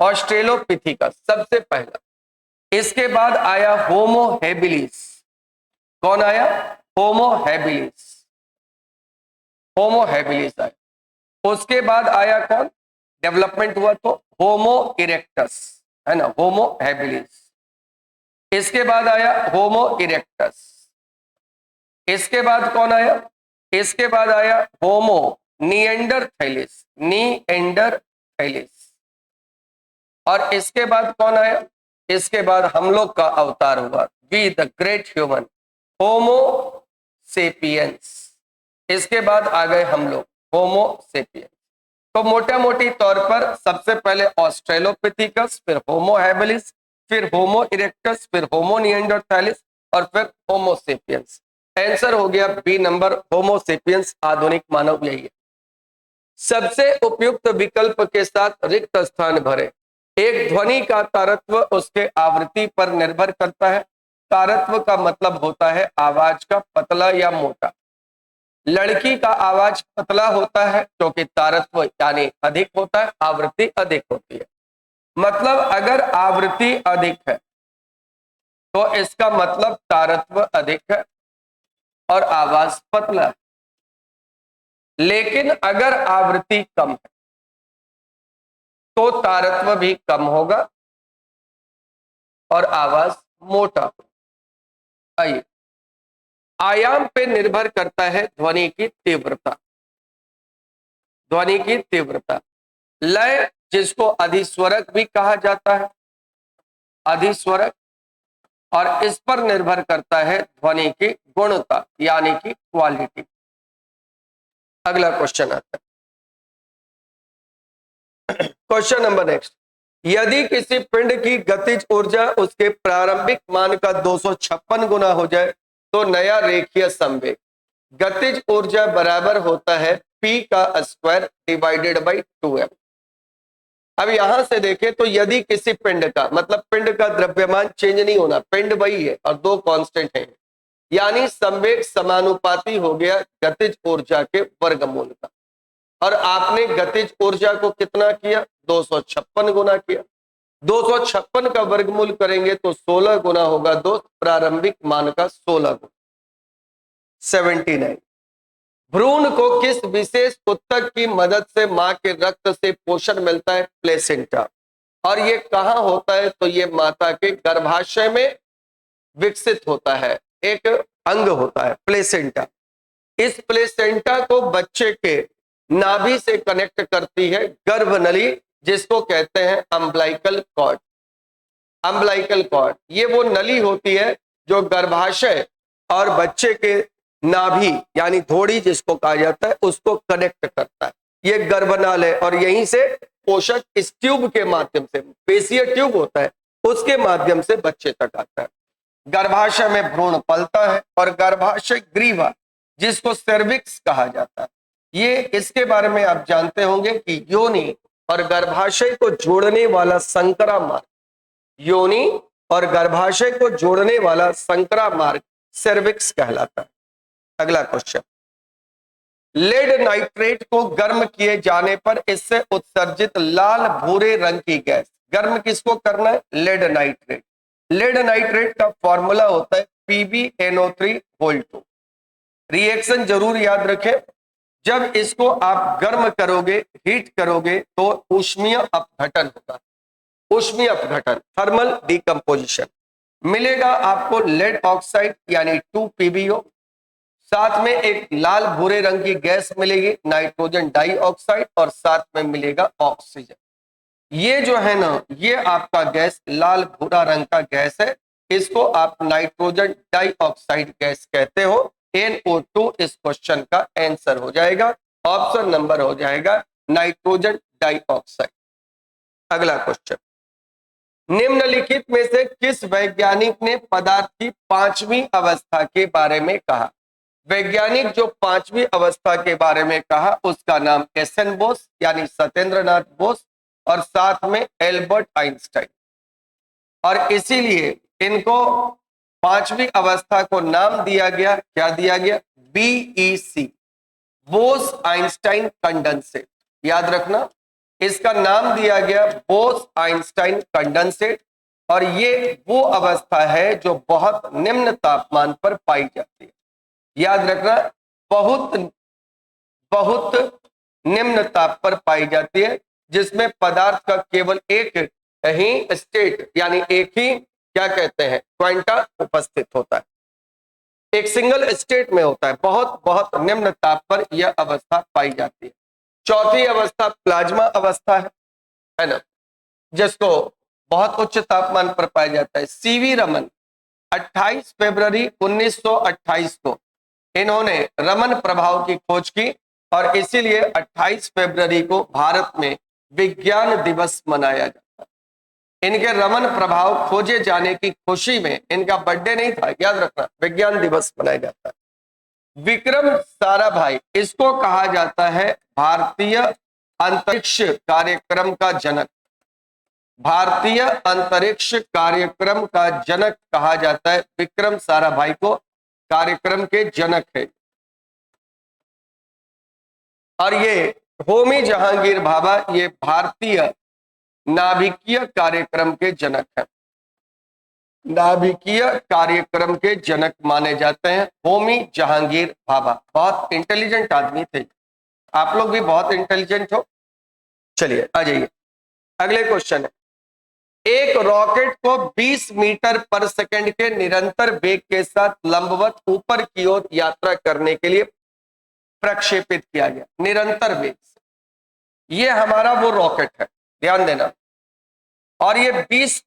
ऑस्ट्रेलोपिथिकस सबसे पहला। इसके बाद आया होमो हैबिलिस। कौन आया? Homo habilis. होमो हैबिलिस आया। उसके बाद आया कौन? डेवलपमेंट हुआ तो होमो इरेक्टस, है ना, होमो हैबिलिस। इसके बाद आया होमो इरेक्टस। इसके बाद कौन आया? इसके बाद आया होमो निएंडरथैलिस। निएंडरथैलिस। और इसके बाद कौन आया? इसके बाद हम लोग का अवतार हुआ, we the great human, homo sapiens. इसके बाद आ गए हम लोग, होमो सेपियंस। तो मोटा मोटी तौर पर सबसे पहले ऑस्ट्रेलोपिथिकस, फिर होमो हैबिलिस, फिर होमो इरेक्टस, फिर होमो निएंडरथैलिस, और फिर होमो सेपियंस। आंसर हो गया बी नंबर, होमो सेपियंस आधुनिक मानव यही है। सबसे उपयुक्त विकल्प के साथ रिक्त स्थान भरे। एक ध्वनि का तारत्व उसके आवृत्ति पर निर्भर करता है। तारत्व का मतलब होता है आवाज का पतला या मोटा। लड़की का आवाज पतला होता है क्योंकि तारत्व यानी अधिक होता है, आवृत्ति अधिक होती है। मतलब अगर आवृत्ति अधिक है तो इसका मतलब तारत्व अधिक है और आवाज पतला है। लेकिन अगर आवृत्ति कम है तो तारत्व भी कम होगा और आवाज मोटा होगा। आइए, आयाम पे निर्भर करता है ध्वनि की तीव्रता। ध्वनि की तीव्रता। लय, जिसको अधिस्वरक भी कहा जाता है, अधिस्वरक, और इस पर निर्भर करता है ध्वनि की गुणता यानी कि क्वालिटी। अगला क्वेश्चन आता है, क्वेश्चन नंबर नेक्स्ट। यदि किसी पिंड की गतिज ऊर्जा उसके प्रारंभिक मान का 256 गुना हो जाए तो नया रेखीय संवेग। गतिज ऊर्जा बराबर होता है P का स्क्वायर डिवाइडेड बाई 2m। अब यहां से देखें तो यदि किसी पिंड का, मतलब पिंड का द्रव्यमान चेंज नहीं होना, पिंड वही है और दो कांस्टेंट हैं, यानी संवेग समानुपाती हो गया गतिज ऊर्जा के वर्गमूल का। और आपने गतिज ऊर्जा को कितना किया? 256 गुना किया। 256 का वर्गमूल करेंगे तो 16 गुना होगा दोस्त, प्रारंभिक मान का 16 गुना, 79। भ्रूण को किस विशेष उत्तक की मदद से मां के रक्त से पोषण मिलता है? प्लेसेंटा। और ये कहां होता है? तो ये माता के गर्भाशय में विकसित होता है, एक अंग होता है प्लेसेंटा। इस प्लेसेंटा को बच्चे के नाभि से कनेक्ट करती है गर्भनली, जिसको कहते हैं अम्बलाइकल कॉर्ड। अम्बलाइकल कॉर्ड ये वो नली होती है जो गर्भाशय और बच्चे के नाभि यानी थोड़ी जिसको कहा जाता है उसको कनेक्ट करता है। ये गर्भनाल है और यहीं से पोषक इस ट्यूब के माध्यम से, पेशीय ट्यूब होता है, उसके माध्यम से बच्चे तक आता है। गर्भाशय में भ्रूण पलता है और गर्भाशय ग्रीवा, जिसको सर्विक्स कहा जाता है, ये इसके बारे में आप जानते होंगे कि योनि और गर्भाशय को जोड़ने वाला संकरा मार्ग, योनि और गर्भाशय को जोड़ने वाला संकरा मार्ग सर्विक्स कहलाता है। अगला क्वेश्चन, लेड नाइट्रेट को गर्म किए जाने पर इससे उत्सर्जित लाल भूरे रंग की गैस, गर्म किसको करना है? Lead nitrate. लेड नाइट्रेट का फॉर्मूला होता है PbNO3(2). रिएक्शन जरूर याद रखें, जब इसको आप गर्म करोगे, हीट करोगे तो ऊष्मीय अपघटन होगा। ऊष्मीय अपघटन, थर्मल डिकम्पोजिशन। मिलेगा आपको लेड ऑक्साइड यानी 2PbO, साथ में एक लाल भूरे रंग की गैस मिलेगी नाइट्रोजन डाइऑक्साइड, और साथ में मिलेगा ऑक्सीजन। ये जो है ना, ये आपका गैस लाल भूरा रंग का गैस है, इसको आप नाइट्रोजन डाइऑक्साइड गैस कहते हो। NO2 इस क्वेश्चन का आंसर हो जाएगा, ऑप्शन नंबर हो जाएगा नाइट्रोजन डाइऑक्साइड। अगला क्वेश्चन, निम्नलिखित में से किस वैज्ञानिक ने पदार्थ की पांचवी अवस्था के बारे में कहा? वैज्ञानिक जो पांचवी अवस्था के बारे में कहा उसका नाम एस.एन. बोस यानी सत्येंद्रनाथ बोस, और साथ में एल्बर्ट आइंस्टाइन। और इसीलिए इनको पांचवी अवस्था को नाम दिया गया, क्या दिया गया? BEC, Bose Einstein condensate. याद रखना, इसका नाम दिया गया बोस आइंस्टाइन कंडेंसेट। और ये वो अवस्था है जो बहुत निम्न तापमान पर पाई जाती है। याद रखना, बहुत बहुत निम्न ताप पर पाई जाती है, जिसमें पदार्थ का केवल एक ही स्टेट यानी एक ही क्या कहते हैं क्वांटा उपस्थित होता है, एक सिंगल स्टेट में होता है। बहुत बहुत निम्न ताप पर यह अवस्था पाई जाती है। चौथी अवस्था प्लाज्मा अवस्था है ना, जिसको बहुत उच्च तापमान पर पाया जाता है। सीवी रमन 28 फरवरी 1928 को इन्होंने रमन प्रभाव की खोज की, और इसीलिए 28 फरवरी को भारत में विज्ञान दिवस मनाया जाता है। इनके रमन प्रभाव खोजे जाने की खुशी में इनका बर्थडे नहीं था, याद रखना, विज्ञान दिवस मनाया जाता है। विक्रम साराभाई, इसको कहा जाता है भारतीय अंतरिक्ष कार्यक्रम का जनक। भारतीय अंतरिक्ष कार्यक्रम का जनक कहा जाता है विक्रम साराभाई को, कार्यक्रम के जनक है। और ये होमी जहांगीर भाभा, ये भारतीय नाभिकीय कार्यक्रम के जनक हैं। नाभिकीय कार्यक्रम के जनक माने जाते हैं होमी जहांगीर भाभा। बहुत इंटेलिजेंट आदमी थे, आप लोग भी बहुत इंटेलिजेंट हो। चलिए आ जाइए, अगले क्वेश्चन है, एक रॉकेट को 20 मीटर पर सेकंड के निरंतर वेग के साथ लंबवत ऊपर की ओर यात्रा करने के लिए प्रक्षेपित किया गया निरंतर वेग से। ये हमारा वो रॉकेट है, ध्यान देना, और ये 20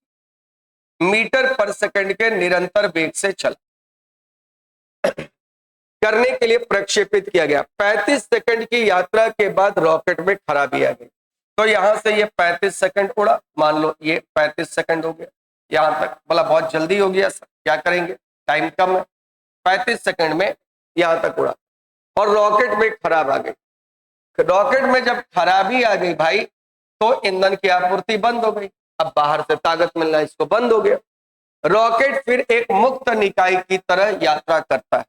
मीटर पर सेकंड के निरंतर वेग से चला करने के लिए प्रक्षेपित किया गया। 35 सेकंड की यात्रा के बाद रॉकेट में खराबी आ गई, तो यहां से ये 35 सेकंड उड़ा, मान लो ये 35 सेकंड हो गया, यहां तक बोला बहुत जल्दी हो गया सर, क्या करेंगे, टाइम कम है। 35 सेकंड में यहां तक उड़ा और रॉकेट में खराब आ गई। रॉकेट में जब खराबी आ गई भाई, तो ईंधन की आपूर्ति बंद हो गई, अब बाहर से ताकत मिलना इसको बंद हो गया। रॉकेट फिर एक मुक्त निकाय की तरह यात्रा करता है,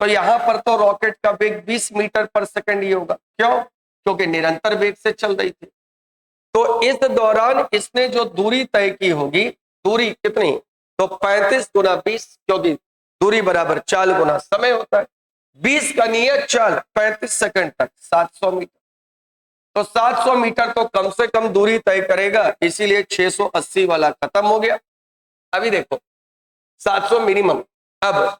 तो यहां पर तो रॉकेट का वेग 20 मीटर पर सेकंड ही होगा। क्यों? क्योंकि निरंतर वेग से चल रही थी। तो इस दौरान इसने जो दूरी तय की होगी, दूरी कितनी, तो 35 गुना 20, क्योंकि दूरी बराबर चाल गुना समय होता है। 20 का नियत चाल 35 सेकंड तक 700 मीटर, तो 700 मीटर तो कम से कम दूरी तय करेगा, इसीलिए 680 वाला खत्म हो गया। अभी देखो 700 मिनिमम, अब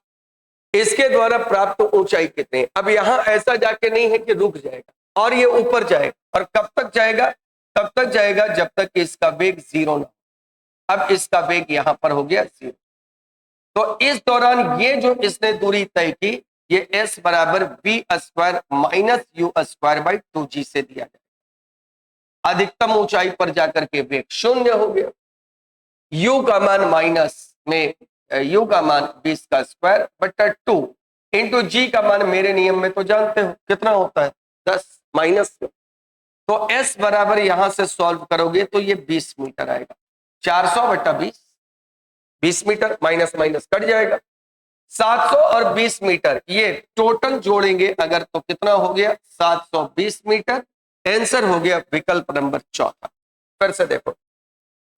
इसके द्वारा प्राप्त ऊंचाई कितनी। अब यहां ऐसा जाके नहीं है कि रुक जाएगा और ये ऊपर जाएगा, और कब तक जाएगा, तब तक जाएगा जब तक कि इसका वेग जीरो ना हो। अब इसका वेग यहां पर हो गया जीरो, तो इस दौरान ये जो इसने दूरी तय की, ये s बराबर v² माइनस u² 2g से दिया जाएगा। अधिकतम ऊंचाई पर जाकर के वेग शून्य हो गया। u का मान माइनस में u का मान 20 का स्क्वायर बटा 2 इंटू जी का मान मेरे नियम में तो जानते हो कितना होता है, 10 माइनस। तो s बराबर यहां से सॉल्व करोगे तो ये 20 मीटर आएगा। 400 बटा 20 मीटर, माइनस माइनस कट जाएगा। 700 और 20 मीटर ये टोटल जोड़ेंगे अगर तो कितना हो गया, 720 मीटर। आंसर हो गया विकल्प नंबर चौथा। फिर से देखो,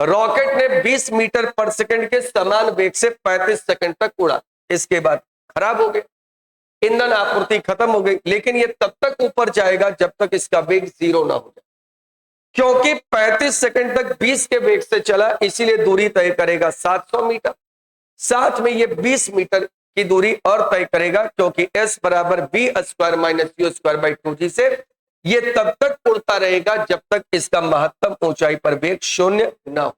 रॉकेट ने 20 मीटर पर सेकंड के समान वेग से 35 सेकंड तक उड़ा, इसके बाद खराब हो गया, ईंधन आपूर्ति खत्म हो गई, लेकिन ये तब तक ऊपर जाएगा जब तक इसका वेग जीरो ना हो जाए। क्योंकि 35 सेकंड तक 20 के वेग से चला, इसीलिए दूरी तय करेगा 700 मीटर। साथ में ये 20 मीटर की दूरी और तय करेगा, क्योंकि s बराबर v square minus u square by 2g से ये तब तक उड़ता रहेगा जब तक इसका महत्तम ऊंचाई पर वेग शून्य न हो।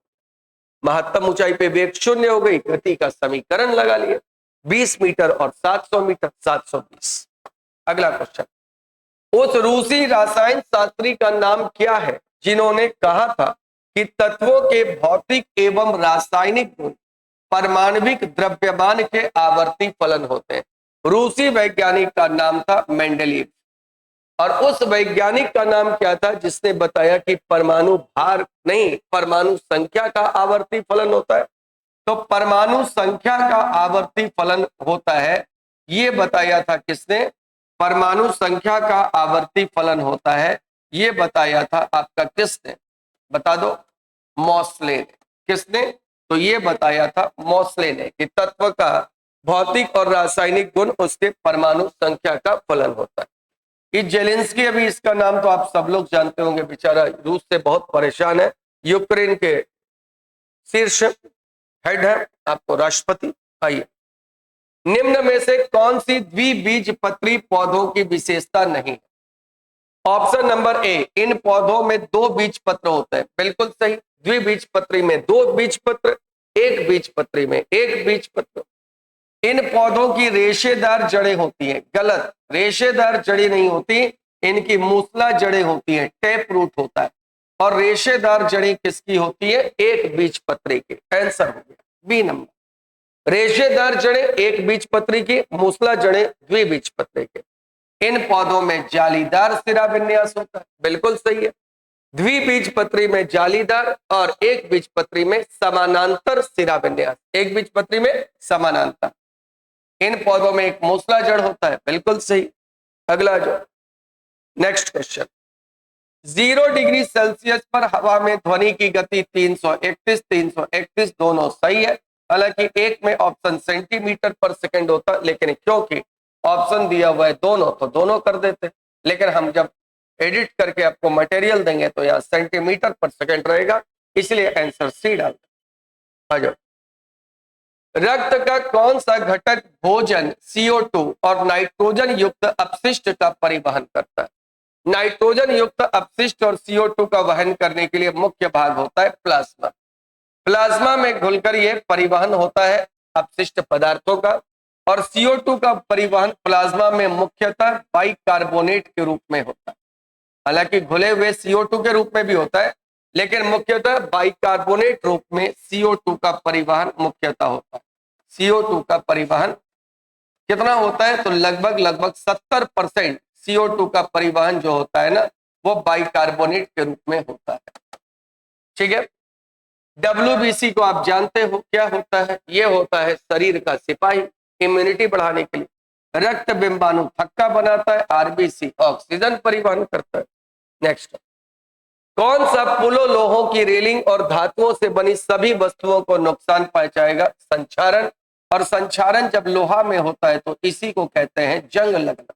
महत्तम ऊंचाई पे वेग शून्य हो गई, गति का समीकरण लगा लिया, 20 मीटर और 700 मीटर, 720। अगला क्वेश्चन, उस रूसी रसायन शास्त्री का नाम क्या है जिन्होंने कहा था कि तत्वों के भौतिक एवं रासायनिक गुण परमाणविक द्रव्यमान के आवर्ती फलन होते हैं? रूसी वैज्ञानिक का नाम था मेंडेलीव। और उस वैज्ञानिक का नाम क्या था जिसने बताया कि परमाणु भार नहीं, परमाणु संख्या का आवर्ती फलन होता है? तो परमाणु संख्या का आवर्ती फलन होता है, ये बताया था किसने? परमाणु संख्या का आवर्ती फलन होता है, ये बताया था आपका किसने? बता दो। मोस्ले ने। किसने? तो ये बताया था मोस्ले ने कि तत्व का भौतिक और रासायनिक गुण उसके परमाणु संख्या का फलन होता है। ये जेलेंस्की, अभी इसका नाम तो आप सब लोग जानते होंगे, बेचारा रूस से बहुत परेशान है, यूक्रेन के शीर्ष हेड है, आपको राष्ट्रपति। आइए, निम्न में से कौन सी द्विबीजपत्री पौधों की विशेषता नहीं है? ऑप्शन नंबर ए, इन पौधों में 2 बीज पत्र होते हैं। बिल्कुल सही, द्विबीजपत्री में 2 बीज पत्र, एक बीजपत्री में 1 बीज पत्र। इन पौधों की रेशेदार जड़ें होती हैं। गलत, रेशेदार जड़ें नहीं होती, इनकी मूसला जड़ें होती हैं, टैप रूट होता है। और रेशेदार जड़ें किसकी होती है? एक बीजपत्री की। आंसर हो गया बी नंबर। रेशेदार जड़ें एक बीजपत्री की, मूसला जड़ें द्विबीजपत्री के। इन पौधों में जालीदार सिरा विन्यास होता है। बिल्कुल सही है, द्विबीजपत्री में जालीदार और एक बीजपत्री में समानांतर सिरा विन्यास। एक बीजपत्री में समानांतर। इन पौधों में एक मूसला जड़ होता है। बिल्कुल सही। अगला जो नेक्स्ट क्वेश्चन, 0 डिग्री सेल्सियस पर हवा में ध्वनि की गति 331 दोनों सही है। हालांकि एक में ऑप्शन सेंटीमीटर पर सेकंड होता, लेकिन क्योंकि ऑप्शन दिया हुआ है दोनों, तो दोनों कर देते। लेकिन हम जब एडिट करके आपको मटेरियल देंगे तो यहाँ सेंटीमीटर पर सेकंड रहेगा, इसलिए आंसर सी डालते। आ जाओ, रक्त का कौन सा घटक भोजन, CO2 और नाइट्रोजन युक्त अपशिष्ट का परिवहन करता है? नाइट्रोजन युक्त अपशिष्ट और CO2 का वहन करने के लिए मुख्य भाग होता है प्लाज्मा। प्लाज्मा में घुलकर यह परिवहन होता है अपशिष्ट पदार्थों का। और CO2 का परिवहन प्लाज्मा में मुख्यतः बाइकार्बोनेट के रूप में होता है। हालांकि घुले हुए CO2 के रूप में भी होता है, लेकिन मुख्यतः बाइकार्बोनेट रूप में CO2 का परिवहन मुख्यतः होता है। CO2 का परिवहन कितना होता है? तो लगभग 70% CO2 का परिवहन जो होता है ना, वो बाइकार्बोनेट के रूप में होता है। ठीक है। WBC को आप जानते हो क्या होता है? ये होता है शरीर का सिपाही, इम्यूनिटी बढ़ाने के लिए। रक्त बिंबाणु थक्का बनाता है, RBC ऑक्सीजन परिवहन करता है। नेक्स्ट, कौन सा पुलो लोहों की रेलिंग और धातुओं से बनी सभी वस्तुओं को नुकसान पहुंचाएगा? संक्षारण। और संक्षारण जब लोहा में होता है तो इसी को कहते हैं जंग लगना।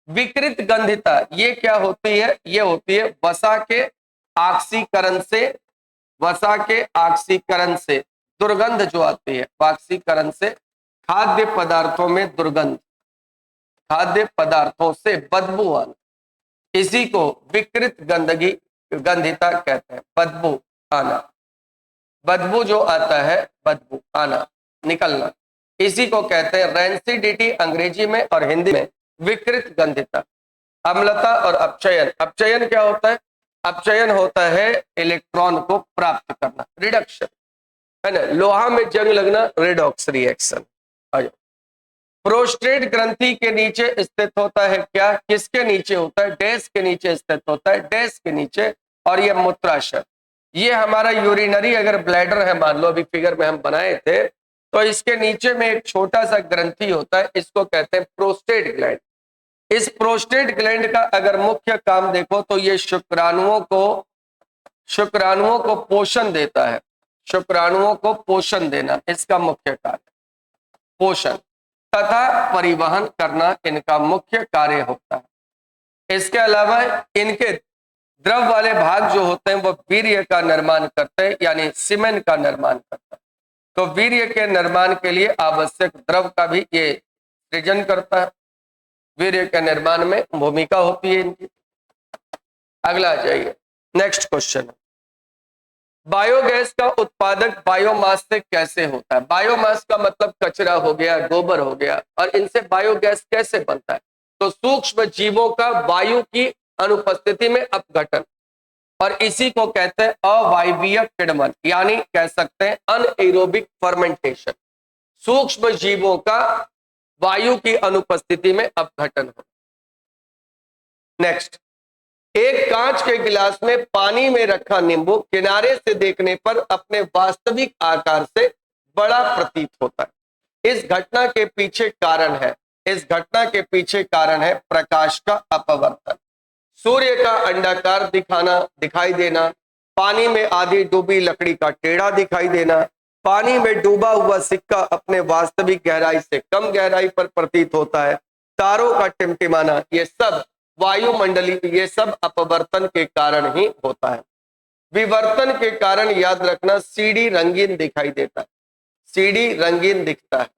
विकृत गंधिता ये क्या होती है? ये होती है वसा के ऑक्सीकरण से, वसा के ऑक्सीकरण से दुर्गंध जो आती है, ऑक्सीकरण से खाद्य पदार्थों में दुर्गंध, खाद्य पदार्थों से बदबू आना, इसी को विकृत गंदगी गंधिता कहते हैं। बदबू आना, बदबू जो आता है, बदबू आना, निकलना, इसी को कहते हैं रैंसिडिटी अंग्रेजी में, और हिंदी में विकृत गंधिता। अम्लता और अपचयन, अपचयन क्या होता है? अपचयन होता है इलेक्ट्रॉन को प्राप्त करना, रिडक्शन, है ना। लोहा में जंग लगना, रेडॉक्स रिएक्शन। प्रोस्टेट ग्रंथि के नीचे स्थित होता है क्या? किसके नीचे होता है? डैश के नीचे स्थित होता है, डैश के नीचे। और ये मूत्राशय, ये हमारा यूरिनरी अगर ब्लैडर है, मान लो अभी फिगर में हम बनाए थे, तो इसके नीचे में एक छोटा सा ग्रंथि होता है, इसको कहते हैं प्रोस्टेट ग्लैंड। इस प्रोस्टेट ग्लैंड का अगर मुख्य काम देखो तो ये शुक्राणुओं को पोषण देता है। शुक्राणुओं को पोषण देना इसका मुख्य कार्य, पोषण तथा परिवहन करना इनका मुख्य कार्य होता है। इसके अलावा इनके द्रव वाले भाग जो होते हैं वो वीर्य का निर्माण करते हैं, यानी सीमेन का निर्माण करता है। तो वीर्य के निर्माण के लिए आवश्यक द्रव का भी ये सृजन करता है। वीर्य के निर्माण में भूमिका होती है इनकी। अगला आ जाइए, नेक्स्ट क्वेश्चन। बायोगैस का उत्पादक बायोमास से कैसे होता है? बायोमास का मतलब कचरा हो गया, गोबर हो गया, और इनसे बायोगैस कैसे बनता है? तो सूक्ष्म जीवों का वायु की अनुपस्थिति में अपघटन, और इसी को कहते हैं अवायवीय किण्वन, यानी कह सकते हैं अनएरोबिक फर्मेंटेशन। सूक्ष्म जीवों का वायु की अनुपस्थिति में अपघटन हो। नेक्स्ट, एक कांच के गिलास में पानी में रखा नींबू किनारे से देखने पर अपने वास्तविक आकार से बड़ा प्रतीत होता है। इस घटना के पीछे कारण है, इस घटना के पीछे कारण है प्रकाश का अपवर्तन। सूर्य का अंडाकार दिखाई देना, पानी में आधी डूबी लकड़ी का टेढ़ा दिखाई देना, पानी में डूबा हुआ सिक्का अपने वास्तविक गहराई से कम गहराई पर प्रतीत होता है, तारों का टिमटिमाना, ये सब वायुमंडलीय, ये सब अपवर्तन के कारण ही होता है। विवर्तन के कारण याद रखना सीडी रंगीन दिखाई देता है, सीडी रंगीन दिखता है।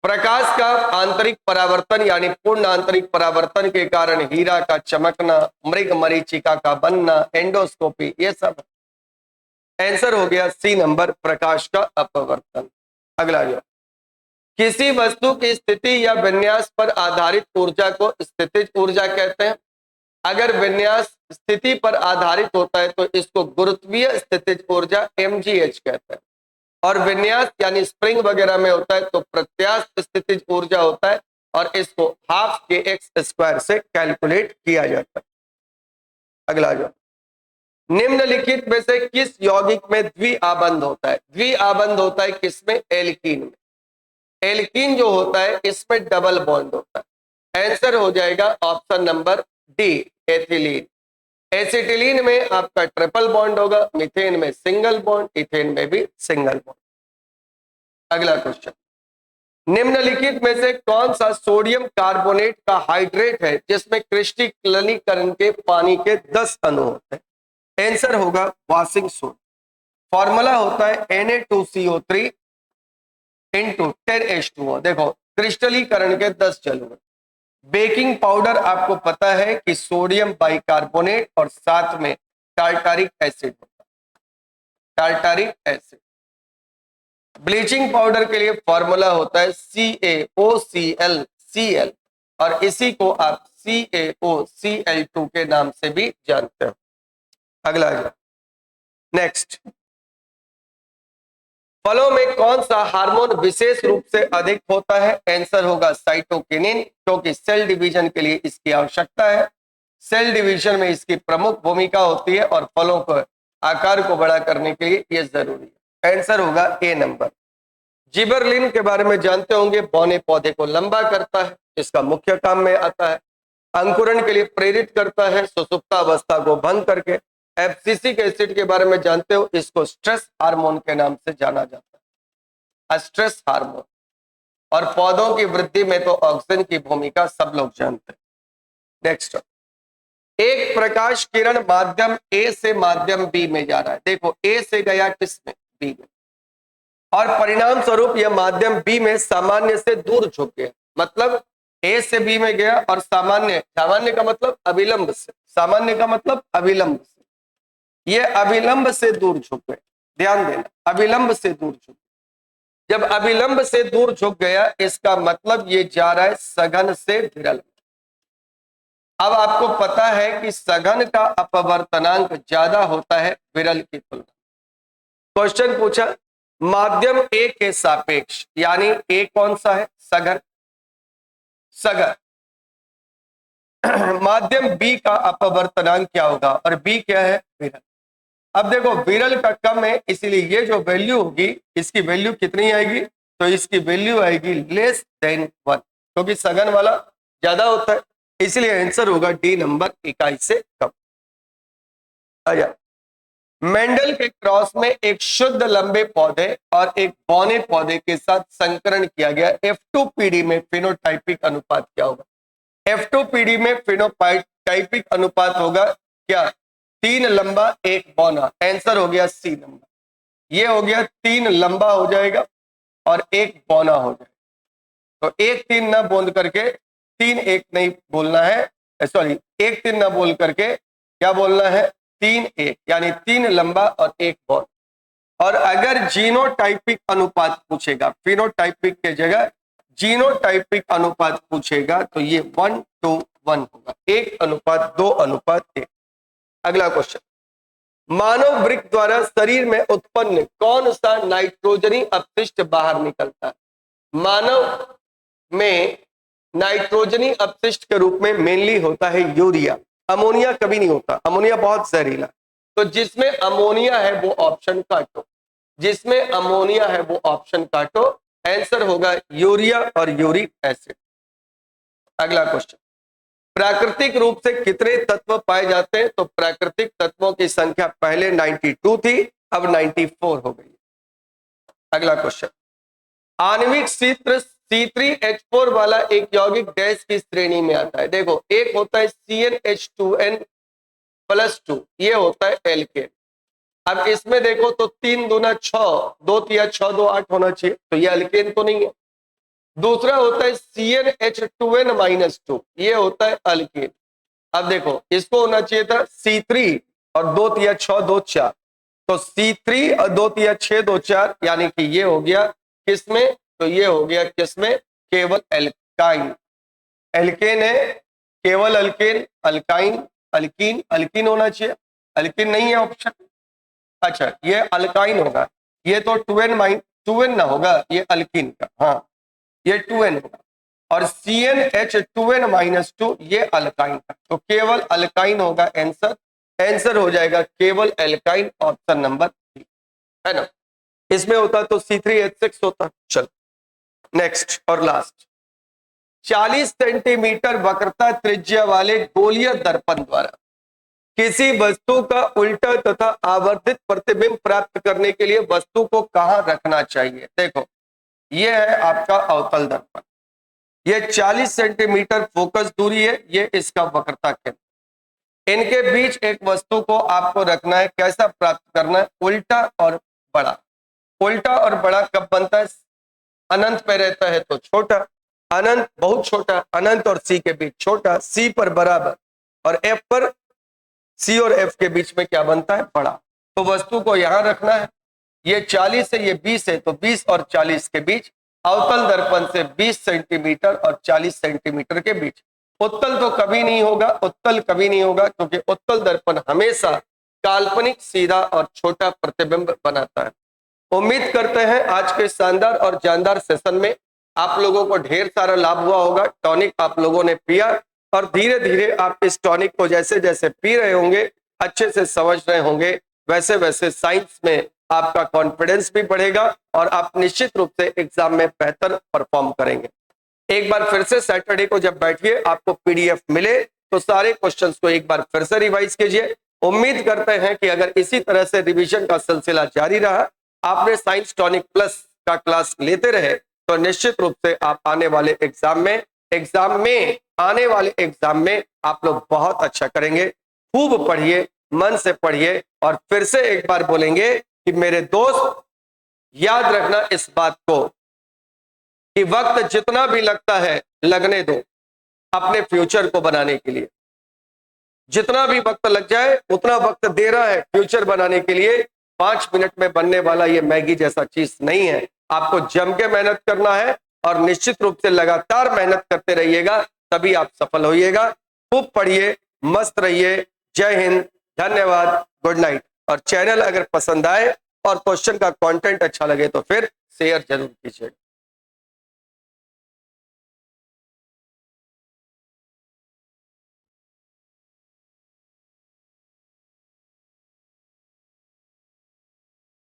प्रकाश का आंतरिक परावर्तन यानी पूर्ण आंतरिक परावर्तन के कारण हीरा का चमकना, मृग मरीचिका का बनना, एंडोस्कोपी, ये सब। आंसर हो गया सी नंबर, प्रकाश का अपवर्तन। अगला जो, किसी वस्तु की स्थिति या विन्यास पर आधारित ऊर्जा को स्थितिज ऊर्जा कहते हैं। अगर विन्यास स्थिति पर आधारित होता है तो इसको गुरुत्वीय स्थितिज ऊर्जा mgh कहते हैं, और विन्यास यानी स्प्रिंग वगैरह में होता है तो प्रत्यास्थ स्थितिज ऊर्जा होता है, और इसको हाफ kx² से कैलकुलेट किया जाता है। अगला जो, निम्नलिखित में से किस यौगिक में द्विआबंध होता है? द्विआबंध होता है किसमें? एल्कीन में। एल्कीन जो होता है इसमें डबल बॉन्ड होता है। आंसर हो जाएगा option number D, ethylene. Acetylene में आपका ट्रिपल बॉन्ड होगा, मीथेन में सिंगल बॉन्ड, इथेन में भी सिंगल बॉन्ड। अगला क्वेश्चन, निम्नलिखित में से कौन सा सोडियम कार्बोनेट का हाइड्रेट है जिसमें क्रिस्टलीकरण के पानी के 10 अणु होते हैं? आंसर होगा वॉशिंग सोडा। फॉर्मूला होता है Na2CO3 इंटू 10H2O। देखो, क्रिस्टलीकरण के 10 जल हुए। बेकिंग पाउडर आपको पता है कि सोडियम बाइकार्बोनेट और साथ में टार्टारिक एसिड होता है, टार्टारिक एसिड। ब्लीचिंग पाउडर के लिए फॉर्मूला होता है CaOClCl, और इसी को आप CaOCl2 के नाम से भी जानते हो। अगला नेक्स्ट, फलों में कौन सा हार्मोन विशेष रूप से अधिक होता है? आंसर होगा साइटोकिनिन, क्योंकि सेल डिवीजन के लिए इसकी आवश्यकता है। सेल डिवीजन में इसकी प्रमुख भूमिका होती है और फलों को आकार को बड़ा करने के लिए यह जरूरी है। आंसर होगा ए नंबर। जिबरलिन के बारे में जानते होंगे, बौने पौधे को लंबा करता है, इसका मुख्य काम में आता है। अंकुरण के लिए प्रेरित करता है सुषुप्तावस्था को भंग करके। एब्सिसिक एसिड के बारे में जानते हो, इसको स्ट्रेस हार्मोन के नाम से जाना जाता है, स्ट्रेस हार्मोन। और पौधों की वृद्धि में तो ऑक्सीजन की भूमिका सब लोग जानते हैं। नेक्स्ट, एक प्रकाश किरण माध्यम ए से माध्यम बी में जा रहा है। देखो, ए से गया किसमें? बी में, और परिणाम स्वरूप यह माध्यम बी में सामान्य से दूर झुक गया। मतलब ए से बी में गया और सामान्य, सामान्य का मतलब अभिलंब से, सामान्य का मतलब अभिलंब से, यह अभिलंब से दूर झुक गए। ध्यान देना, अभिलंब से दूर झुक। जब अभिलंब से दूर झुक गया, इसका मतलब ये जा रहा है सघन से विरल। अब आपको पता है कि सघन का अपवर्तनांक ज्यादा होता है विरल की तुलना। क्वेश्चन पूछा, माध्यम ए के सापेक्ष, यानी ए कौन सा है? सघन, सघन। माध्यम बी का अपवर्तनांक क्या होगा? और बी क्या है? विरल। अब देखो, विरल का कम है, इसीलिए ये जो वैल्यू होगी, इसकी वैल्यू कितनी आएगी? तो इसकी वैल्यू आएगी लेस देन 1, क्योंकि सघन वाला ज्यादा होता है, इसलिए आंसर होगा डी नंबर, इकाई से कम। आया, मेंडल के क्रॉस में एक शुद्ध लंबे पौधे और एक बौने पौधे के साथ संकरण किया गया। F2PD में फिनोटाइपिक अनुपात क्या होगा? F2PD में फिनोटाइपिक अनुपात होगा क्या? 3 लंबा 1 बौना। आंसर हो गया सी नंबर। ये हो गया 3 लंबा हो जाएगा और 1 बौना हो जाएगा। तो 1 3 ना बोल करके 3 1 नहीं बोलना है, सॉरी 1 3 ना बोल करके क्या बोलना है? 3 1, यानी 3 लंबा और 1 बौना। और अगर जीनोटाइपिक अनुपात पूछेगा, फिनोटाइपिक के जगह जीनोटाइपिक अनुपात पूछेगा तो ये 1:1 होगा, 1:2:1। अगला क्वेश्चन, मानव वृक्क द्वारा शरीर में उत्पन्न कौन सा नाइट्रोजनी अपशिष्ट बाहर निकलता है? मानव में नाइट्रोजनी अपशिष्ट के रूप में मेनली होता है यूरिया। अमोनिया कभी नहीं होता, अमोनिया बहुत जहरीला। तो जिसमें अमोनिया है वो ऑप्शन काटो, जिसमें अमोनिया है वो ऑप्शन काटो। आंसर होगा यूरिया और यूरिक एसिड। अगला क्वेश्चन, प्राकृतिक रूप से कितने तत्व पाए जाते हैं? तो प्राकृतिक तत्वों की संख्या पहले 92 थी, अब 94 हो गई। अगला क्वेश्चन, आणविक सूत्र C3H4 वाला एक यौगिक डैश की श्रेणी में आता है? देखो, एक होता है CnH2n+2, ये होता है एल्केन। अब इसमें देखो तो 3 दूना 6, 2 तिया 6 2 8 होना चाहिए, तो ये अल्केन तो नहीं है। दूसरा होता है CnH2n-2, ये होता है अल्केन। अब देखो, इसको होना चाहिए था C3 और 2 तिया 6 2 4, तो C3 और 2 तिया 6 2 4, यानी कि ये हो गया किसमें? तो ये हो गया किसमें? केवल एल्काइन। एल्केन है, केवल अल्केन, अल्काइन, अल्कीन, अल्कीन होना चाहिए, अल्कीन नहीं है ऑप्शन। अच्छा, ये अल्काइन होगा, ये तो 2n ना होगा, ये अल्कीन का, हाँ ये 2n होगा। और CnH2n-2 ये अल्काइन का, तो केवल अल्काइन होगा आंसर। आंसर हो जाएगा केवल एल्काइन, ऑप्शन नंबर 3, है ना। इसमें होता तो C3H6 होता। चल नेक्स्ट और लास्ट, 40 सेंटीमीटर वक्रता त्रिज्या वाले गोलीय दर्पण द्वारा किसी वस्तु का उल्टा तथा आवर्धित प्रतिबिंब प्राप्त करने के लिए वस्तु को कहां रखना चाहिए? देखो, यह है आपका अवतल दर्पण, ये 40 सेंटीमीटर फोकस दूरी है, ये इसका वक्रता केंद्र। इनके बीच एक वस्तु को आपको रखना है। कैसा प्राप्त करना है? उल्टा और बड़ा। उल्टा और बड़ा कब बनता है? अनंत पे रहता है तो छोटा, अनंत बहुत छोटा, अनंत और सी के बीच छोटा, सी पर बराबर, और एफ पर, सी और एफ के बीच में क्या बनता है? बड़ा। तो वस्तु को यहां रखना है। ये 40 है, ये 20 है, तो 20 और 40 के बीच, अवतल दर्पण से 20 सेंटीमीटर और 40 सेंटीमीटर के बीच। उत्तल तो कभी नहीं होगा, उत्तल कभी नहीं होगा, क्योंकि उत्तल दर्पण हमेशा काल्पनिक, सीधा और छोटा प्रतिबिंब बनाता है। उम्मीद करते हैं आज के शानदार और जानदार सेशन में आप लोगों को ढेर सारा लाभ हुआ होगा। टॉनिक आप लोगों ने पिया और धीरे धीरे आप इस टॉनिक को जैसे जैसे पी रहे होंगे, अच्छे से समझ रहे होंगे, वैसे वैसे साइंस में आपका कॉन्फिडेंस भी बढ़ेगा और आप निश्चित रूप से एग्जाम में बेहतर परफॉर्म करेंगे। एक बार फिर से सैटरडे को जब बैठिए, आपको पीडीएफ मिले तो सारे क्वेश्चंस को एक बार फिर से रिवाइज कीजिए। उम्मीद करते हैं कि अगर इसी तरह से रिवीजन का सिलसिला जारी रहा, आपने साइंस टॉनिक प्लस का क्लास लेते रहे, तो निश्चित रूप से आप आने वाले एग्जाम में आप लोग बहुत अच्छा करेंगे। खूब पढ़िए, मन से पढ़िए, और फिर से एक बार बोलेंगे कि मेरे दोस्त याद रखना इस बात को कि वक्त जितना भी लगता है लगने दो अपने फ्यूचर को बनाने के लिए। जितना भी वक्त लग जाए उतना वक्त दे रहा है फ्यूचर बनाने के लिए। 5 मिनट में बनने वाला ये मैगी जैसा चीज नहीं है। आपको जम के मेहनत करना है और निश्चित रूप से लगातार मेहनत करते रहिएगा, तभी आप सफल होइएगा। खूब पढ़िए, मस्त रहिए। जय हिंद, धन्यवाद, गुड नाइट। और चैनल अगर पसंद आए और क्वेश्चन का कंटेंट अच्छा लगे तो फिर शेयर जरूर कीजिएगा।